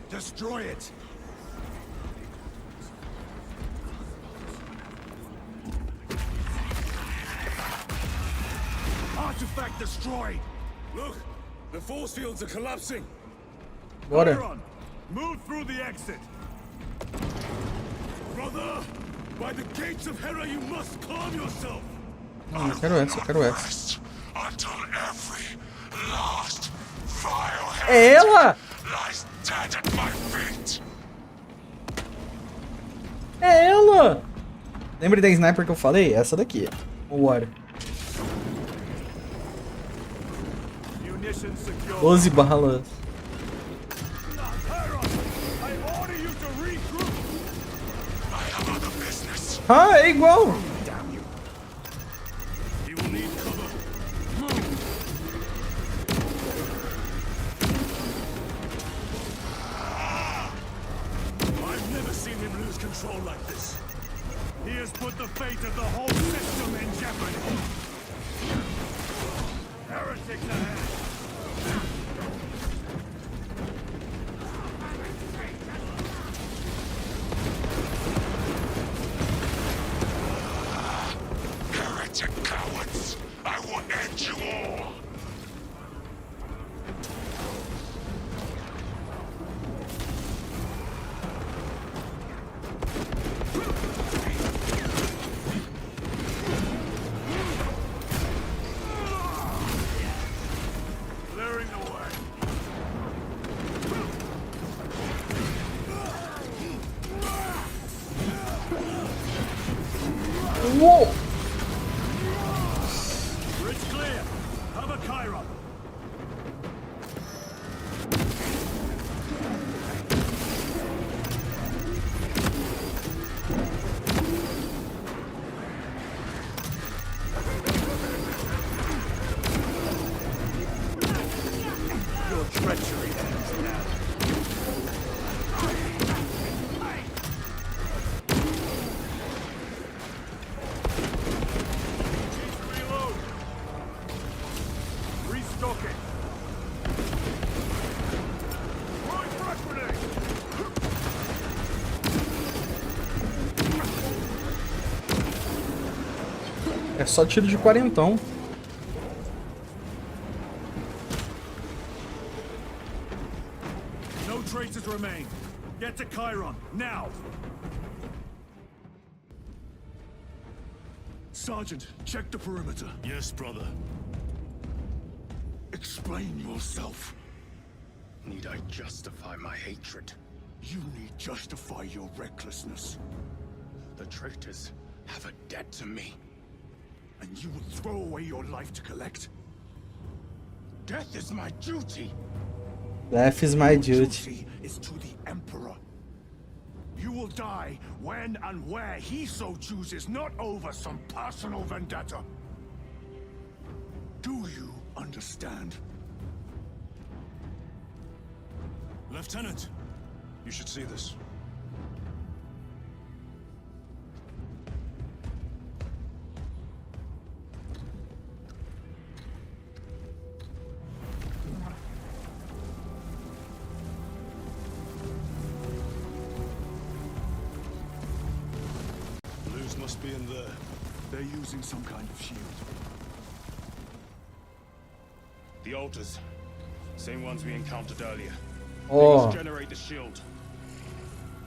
Destroy it. Artifact destroyed. Look, the force fields are collapsing. Bora. Move through the exit. Brother, by the gates of Hera, you must calm yourself. Não, eu quero essa, eu quero essa. É ela! É ela! Lembra da sniper que eu falei? Essa daqui. O Water. 12 balas. Ah, é igual. Damn you. You will need cover. Move. I've never seen him lose control like this. He has put the fate of the whole system in jeopardy. Heretics ahead. Heretic cowards! I will end you all! Clearing the way. Uou! Bridge clear. Have a Chiron. Your treachery ends now. Reload. Restocking. Throwing frag grenade. É só tiro de quarentão. No traitors remain. Get to Chiron, now! Sergeant, check the perimeter. Yes, brother. Explain yourself. Need I justify my hatred? You need justify your recklessness. The traitors have a debt to me. And you will throw away your life to collect? Death is my duty. Death is my duty. Duty is to the Emperor. You will die when and where he so chooses, not over some personal vendetta. Do you understand? Lieutenant, you should see this. Blues must be in there. They're using some kind of shield. The altars. Same ones we encountered earlier. Oh. They must generate the shield.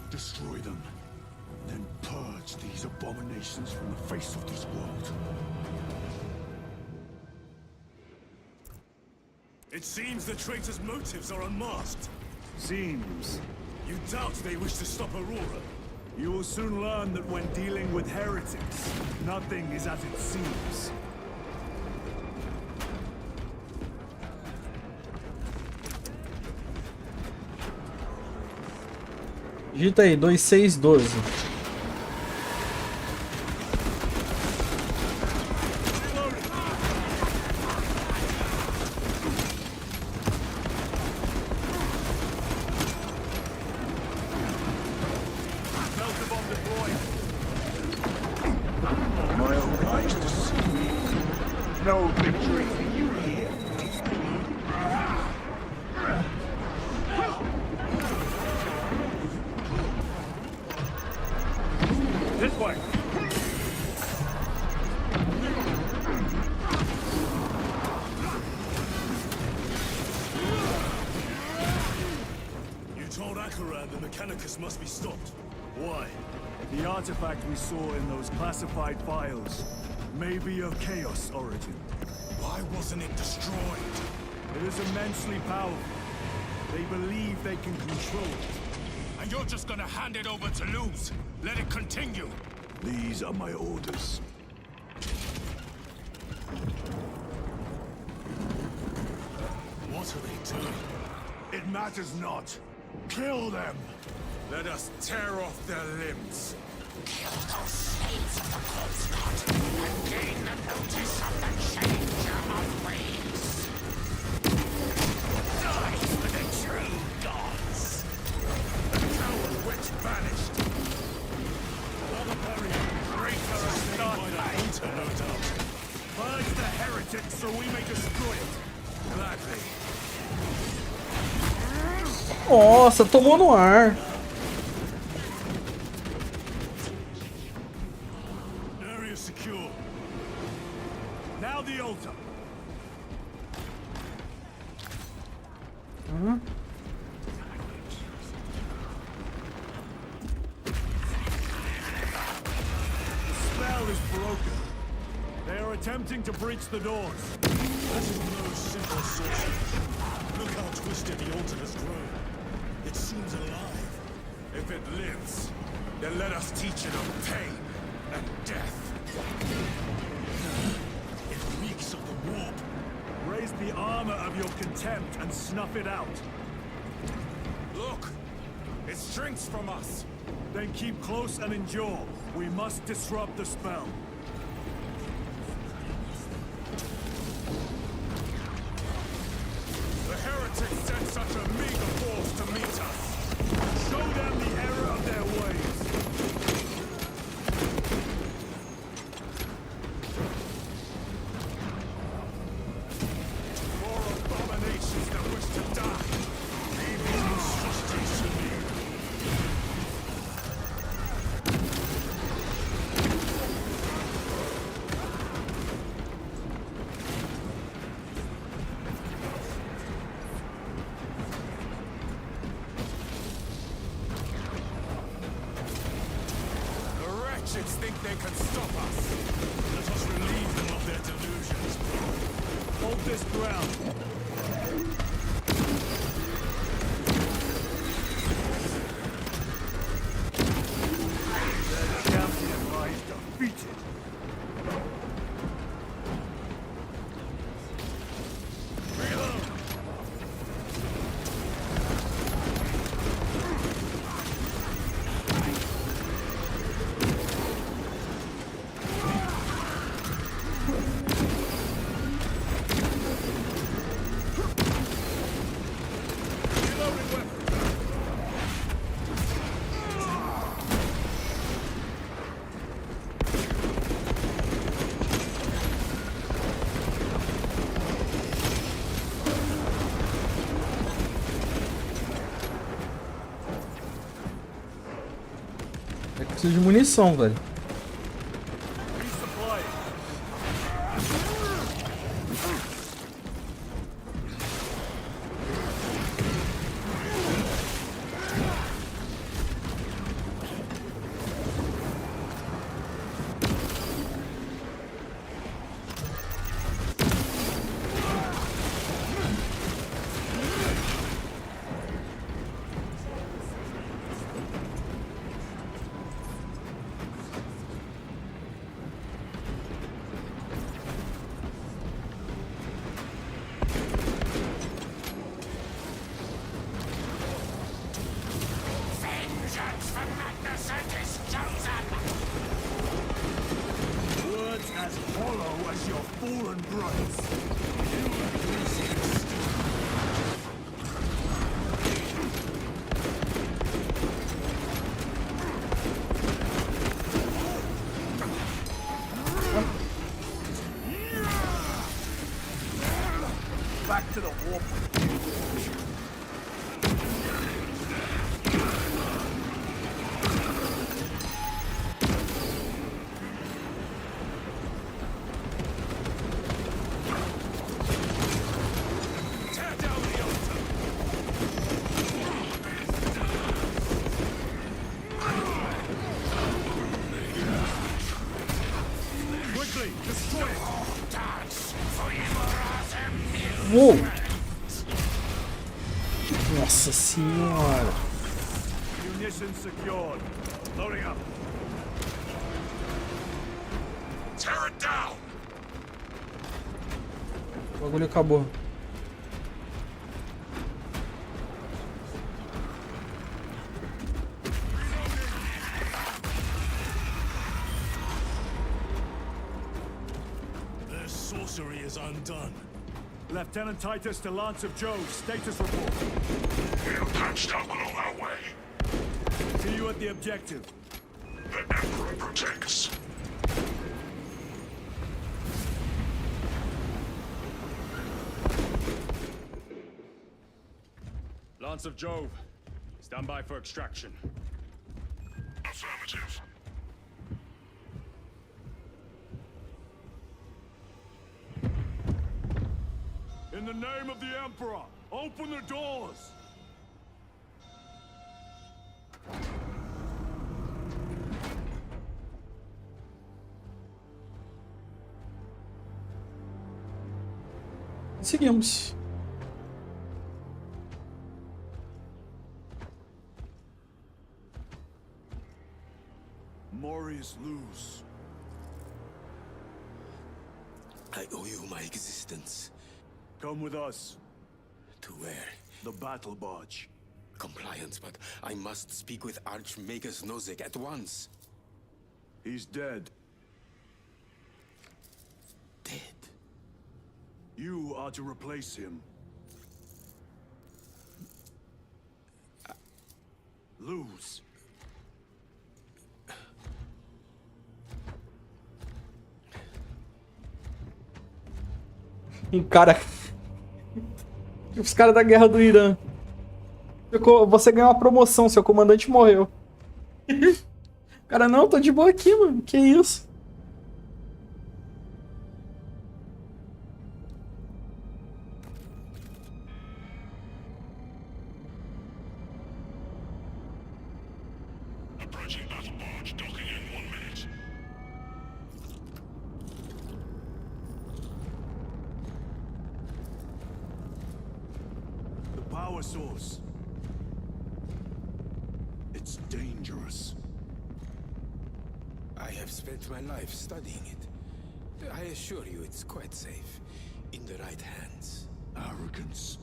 Destroy them. Then purge these abominations from the face of this world. It seems the traitors' motives are unmasked. Seems. You doubt they wish to stop Aurora? You will soon learn that when dealing with heretics, nothing is as it seems. Digita aí, 2612. My own eyes to see me. No victory for you here. This way. You told Akaran the Mechanicus must be stopped. Why? The artifact we saw in those classified files may be of Chaos origin. Why wasn't it destroyed? It is immensely powerful. They believe they can control it. And you're just gonna hand it over to lose? Let it continue? These are my orders. What are they doing? It matters not. Kill them! Let us tear off their limbs. Kill those slaves of the corpse god and gain the notice of the changer of ways. Die for the true gods. The coward witch vanished. Another barrier. Greater and started by the eater, no doubt. Purge the heretic so we may destroy it. Gladly. Nossa, tomou no ar. Area secure. Now the altar. The spell is broken. They are attempting to breach the doors. That is no simple sorcery. Look how twisted the altar has grown. It seems alive. If it lives, then let us teach it of pain and death. It reeks of the warp. Raise the armor of your contempt and snuff it out. Look! It shrinks from us. Then keep close and endure. We must disrupt the spell. The heretics sent such a meager force to meet us. Show them the error of their ways. More abominations that wish to die. Leave these monstrosities to me. Think they can stop us. Let us relieve them of their delusions. Hold this ground. The champion lies defeated. Reload. Preciso de munição, velho. Back to the warp. Tear down the altar. Quickly, destroy it. Uou! Nossa senhora! Munitions secured. Loading up. Tear it down. O bagulho acabou. Their sorcery is undone. Lieutenant Titus to Lance of Jove, status report. We are patched up along our way. See you at the objective. The Emperor protects. Lance of Jove, stand by for extraction. Affirmative. In the name of the Emperor, open the doors! Seguimos. Morius lose. I owe you my existence. Come with us. To where? The battle barge. Compliance, but I must speak with Archmagus Nozick at once. He's dead. Dead? You are to replace him. Lose. Cara, os caras da guerra do Irã. Você ganhou uma promoção, seu comandante morreu. Cara, não, tô de boa aqui, mano. Que isso? Approaching battle barge, docking in 1 minute. The power source. It's dangerous. I have spent my life studying it. I assure you it's quite safe. In the right hands. Arrogance.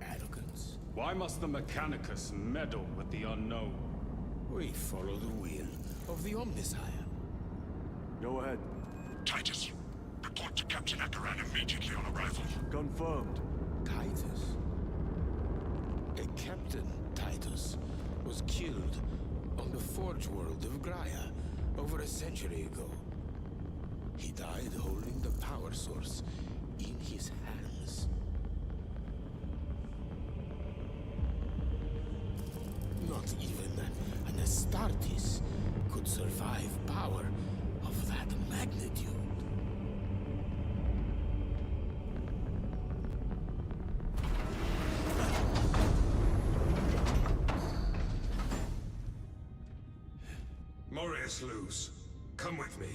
Arrogance? Why must the Mechanicus meddle with the unknown? We follow the will of the Omnisire. Go ahead. Titus, report to Captain Akaran immediately on arrival. Confirmed. Titus? A Captain Titus was killed on the Forge world of Graia over a century ago. He died holding the power source in his hands. Not even an Astartes could survive power of that magnitude. Morius lose. Come with me.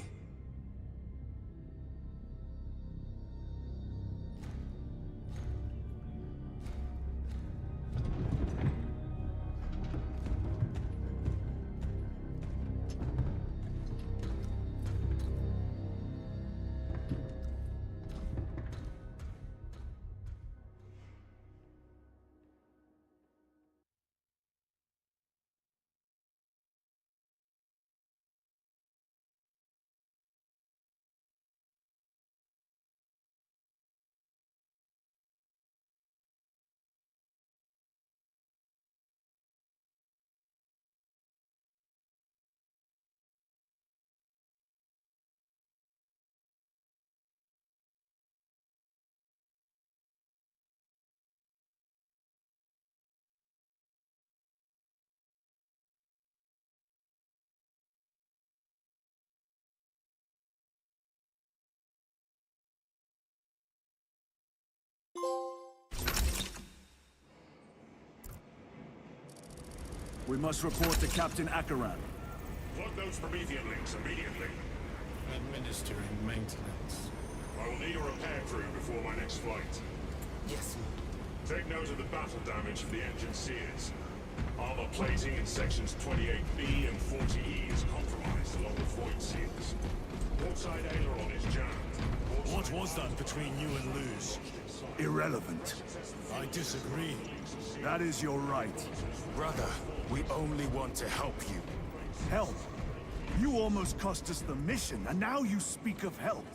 We must report to Captain Akaran. Plug those Promethean links immediately. Administering maintenance. I will need a repair crew before my next flight. Yes. Take note of the battle damage for the engine sears. Armor plating in sections 28B and 40E is compromised along with void seals. Portside aileron is jammed. What was that between you and Luz? Irrelevant. I disagree. That is your right. Brother, we only want to help you. Help? You almost cost us the mission, and now you speak of help.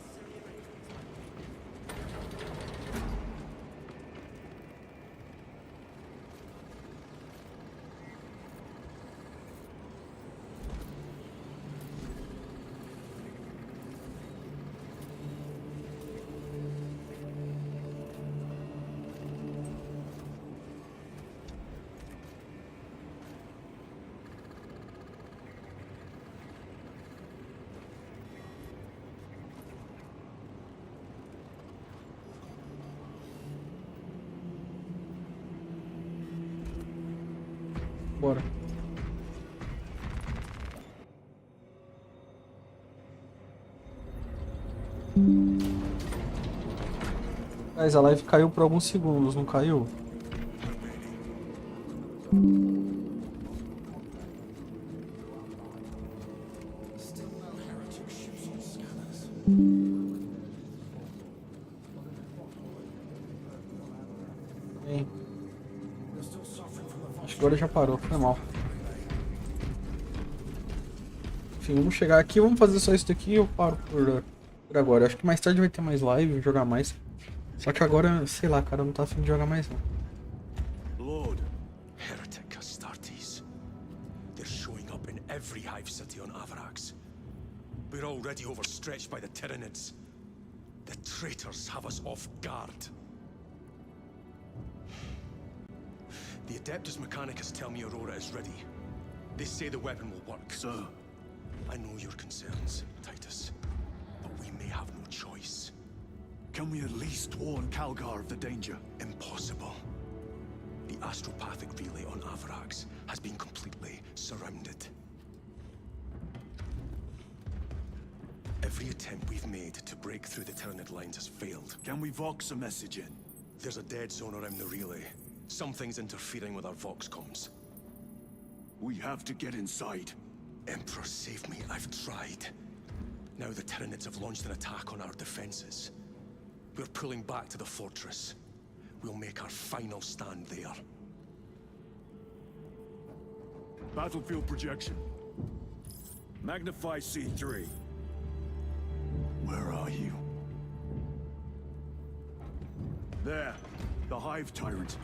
Bora. Mas a live caiu por alguns segundos, não caiu? Bem. Acho que agora já parou, foi mal. Enfim, vamos chegar aqui, vamos fazer só isso daqui e eu paro por agora. Acho que mais tarde vai ter mais live, jogar mais. Só que agora, sei lá, cara, não tá afim de jogar mais não. Lord, heretic Astartes. They're showing up in every hive city on Avarax. We're already overstretched by the Tyranids. The traitors have us off guard. The Adeptus Mechanicus tell me Aurora is ready. They say the weapon will work. Sir. I know your concerns, Titus, but we may have no choice. Can we at least warn Calgar of the danger? Impossible. The astropathic relay on Avarax has been completely surrounded. Every attempt we've made to break through the Tyranid lines has failed. Can we vox a message in? There's a dead zone around the relay. Something's interfering with our vox comms. We have to get inside. Emperor, save me. I've tried. Now the Tyranids have launched an attack on our defenses. We're pulling back to the fortress. We'll make our final stand there. Battlefield projection. Magnify C3. Where are you? There. The Hive Tyrant.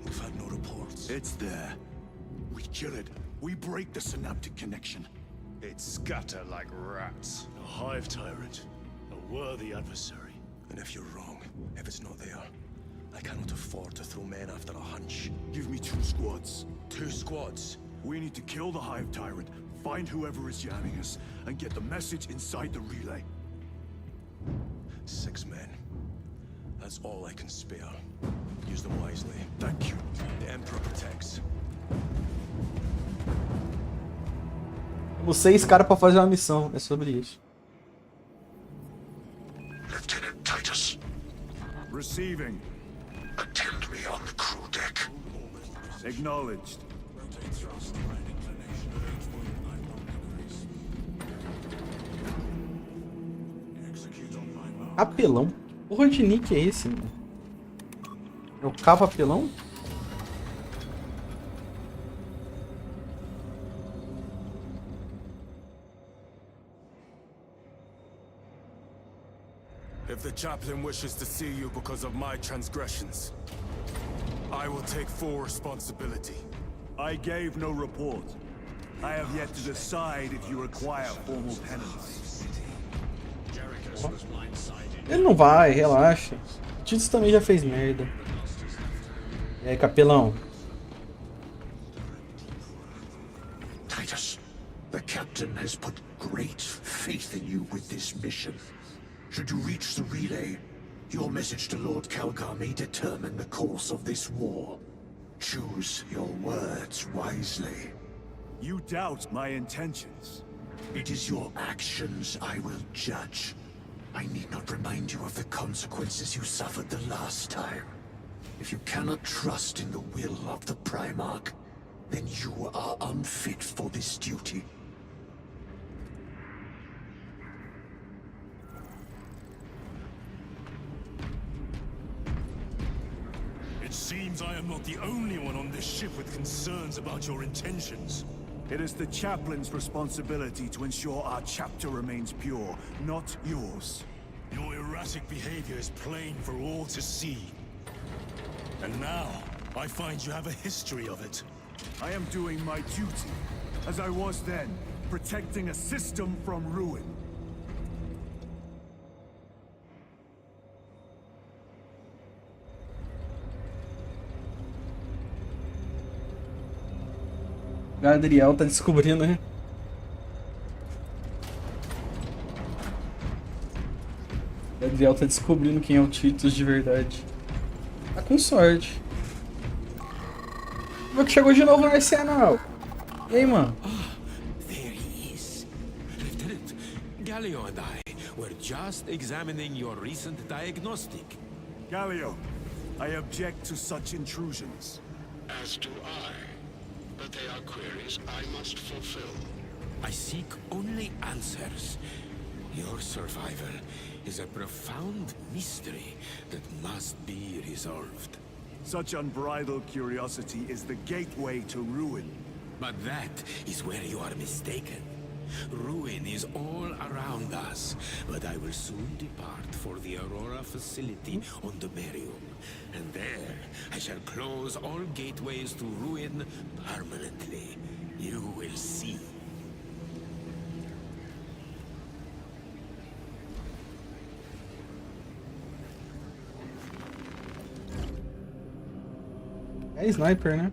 We've had no reports. It's there. We kill it. We break the synaptic connection. It scatter like rats. A Hive Tyrant. A worthy adversary. And if you're wrong, if it's not there, I cannot afford to throw men after a hunch. Give me 2 squads. 2 squads? We need to kill the Hive Tyrant, find whoever is jamming us, and get the message inside the relay. 6 men. That's all I can spare. Use them wisely. Thank you. The Emperor protects. Temos 6 caras pra fazer uma missão, é sobre isso. Lieutenant Titus. Receiving. Attend me on the crew deck. Acknowledged. Apelão? Porra de nick é esse, mano? É o Cava Apelão? If the chaplain wishes to see you because of my transgressions, I will take full responsibility. I gave no report. I have yet to decide if you require formal penance. Ele não vai, relaxa. O Titus também já fez merda. E aí, capelão? Titus, the captain has put great faith in you with this mission. Should you reach the relay, your message to Lord Calgar may determine the course of this war. Choose your words wisely. You doubt my intentions. It is your actions I will judge. I need not remind you of the consequences you suffered the last time. If you cannot trust in the will of the Primarch, then you are unfit for this duty. It seems I am not the only one on this ship with concerns about your intentions. It is the chaplain's responsibility to ensure our chapter remains pure, not yours. Your erratic behavior is plain for all to see. And now, I find you have a history of it. I am doing my duty, as I was then, protecting a system from ruin. Gadriel tá descobrindo, né? Gadriel tá descobrindo quem é o Titus de verdade. Tá com sorte. Viu que chegou de novo no arsenal. E aí, mano? There he is. Lieutenant, Galileo and I were just examining your recent diagnostic. Galileo, I object to such intrusions. As do I. But they are queries I must fulfill. I seek only answers. Your survival is a profound mystery that must be resolved. Such unbridled curiosity is the gateway to ruin. But that is where you are mistaken. Ruin is all around us, but I will soon depart for the Aurora facility on the Barium. And there, I shall close all gateways to ruin permanently. You will see. É sniper, né?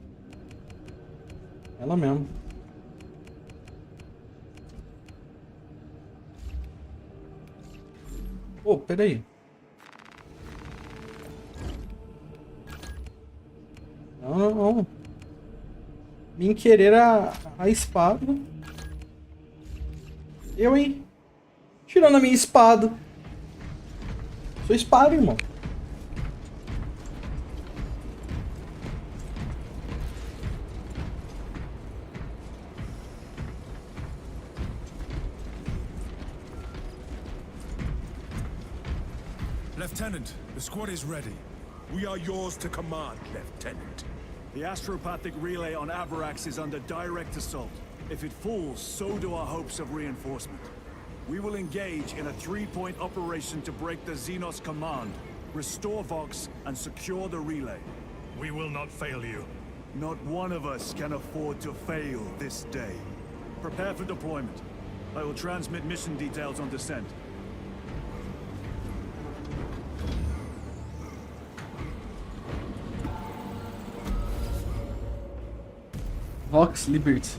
Ela mesmo. Pô, peraí. Não, não, não. Vim querer a espada. Eu, hein? Tirando a minha espada. Sua espada, irmão. Lieutenant, the squad is ready. We are yours to command, Lieutenant. The astropathic relay on Avarax is under direct assault. If it falls, so do our hopes of reinforcement. We will engage in a 3-point operation to break the Xenos command, restore Vox, and secure the relay. We will not fail you. Not one of us can afford to fail this day. Prepare for deployment. I will transmit mission details on descent. Vox Liberty.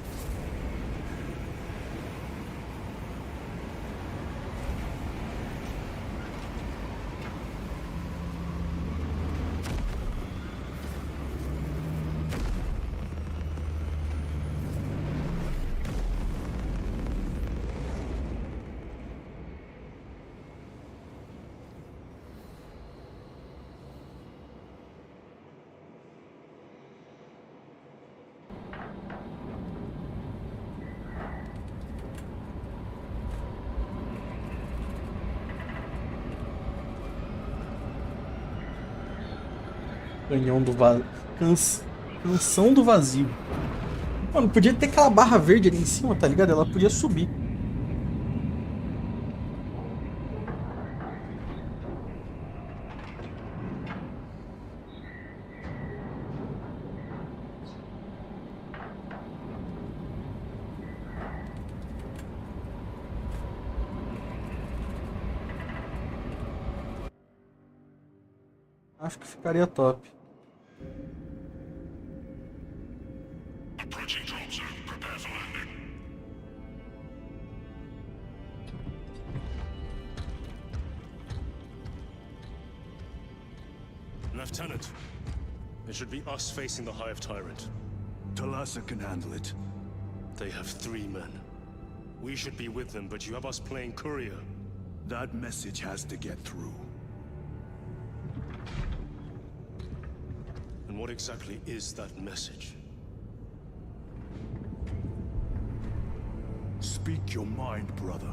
Canhão do vazio. Canção do vazio. Mano, podia ter aquela barra verde ali em cima, tá ligado? Ela podia subir. Acho que ficaria top. Approaching drone zone. Prepare for landing. Lieutenant, it should be us facing the Hive Tyrant. Talassa can handle it. They have 3 men. We should be with them, but you have us playing courier. That message has to get through. And what exactly is that message? Speak your mind, brother.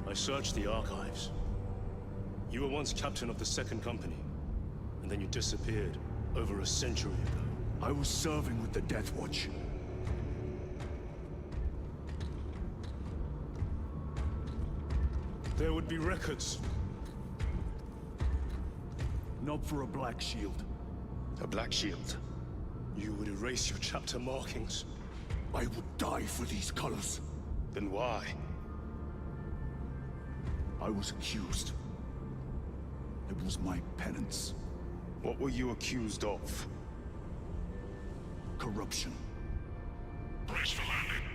I searched the archives. You were once captain of the 2nd Company, and then you disappeared over a century ago. I was serving with the Death Watch. There would be records, Not for a black shield. A black shield? You would erase your chapter markings? I would die for these colors. Then why? I was accused. It was my penance. What were you accused of? Corruption. Brace for landing.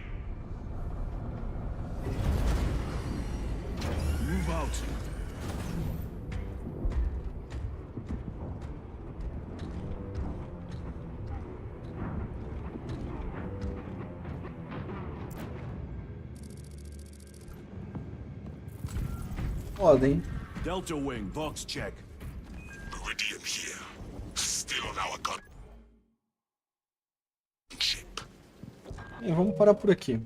Move out. Podem. Delta Wing, box check. Meridian here. Still on our gun. Ship. Bem, vamos parar por aqui.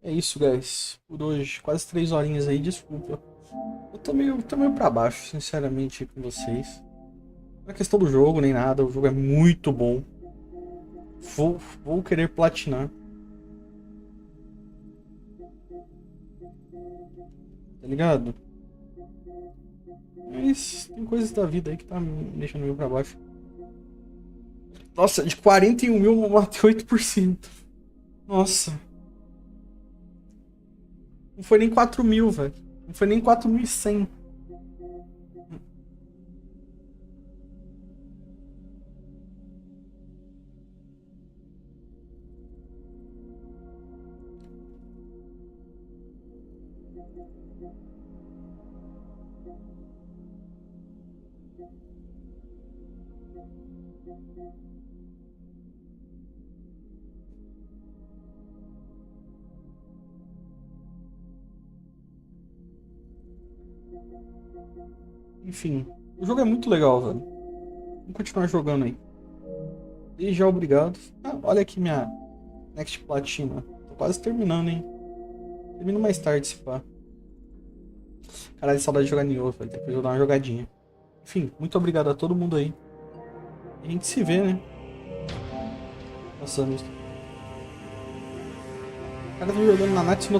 É isso, guys. Por hoje, quase 3 horinhas aí, desculpa. Eu tô meio pra baixo, sinceramente, com vocês. Não é questão do jogo, nem nada. O jogo é muito bom. Vou querer platinar. Tá ligado? Mas tem coisas da vida aí que tá me deixando meio pra baixo. Nossa, de 41 mil eu matei 8%. Nossa. Não foi nem 4 mil, velho. Não foi nem 4.100. Enfim, o jogo é muito legal, velho. Vamos continuar jogando aí. E já obrigado. Ah, olha aqui minha Next Platina. Tô quase terminando, hein. Termino mais tarde, se pá. Caralho, saudade de jogar Nioh, velho. Depois eu vou dar uma jogadinha. Enfim, muito obrigado a todo mundo aí. A gente se vê, né? Nossa, o cara tá jogando na Natsu no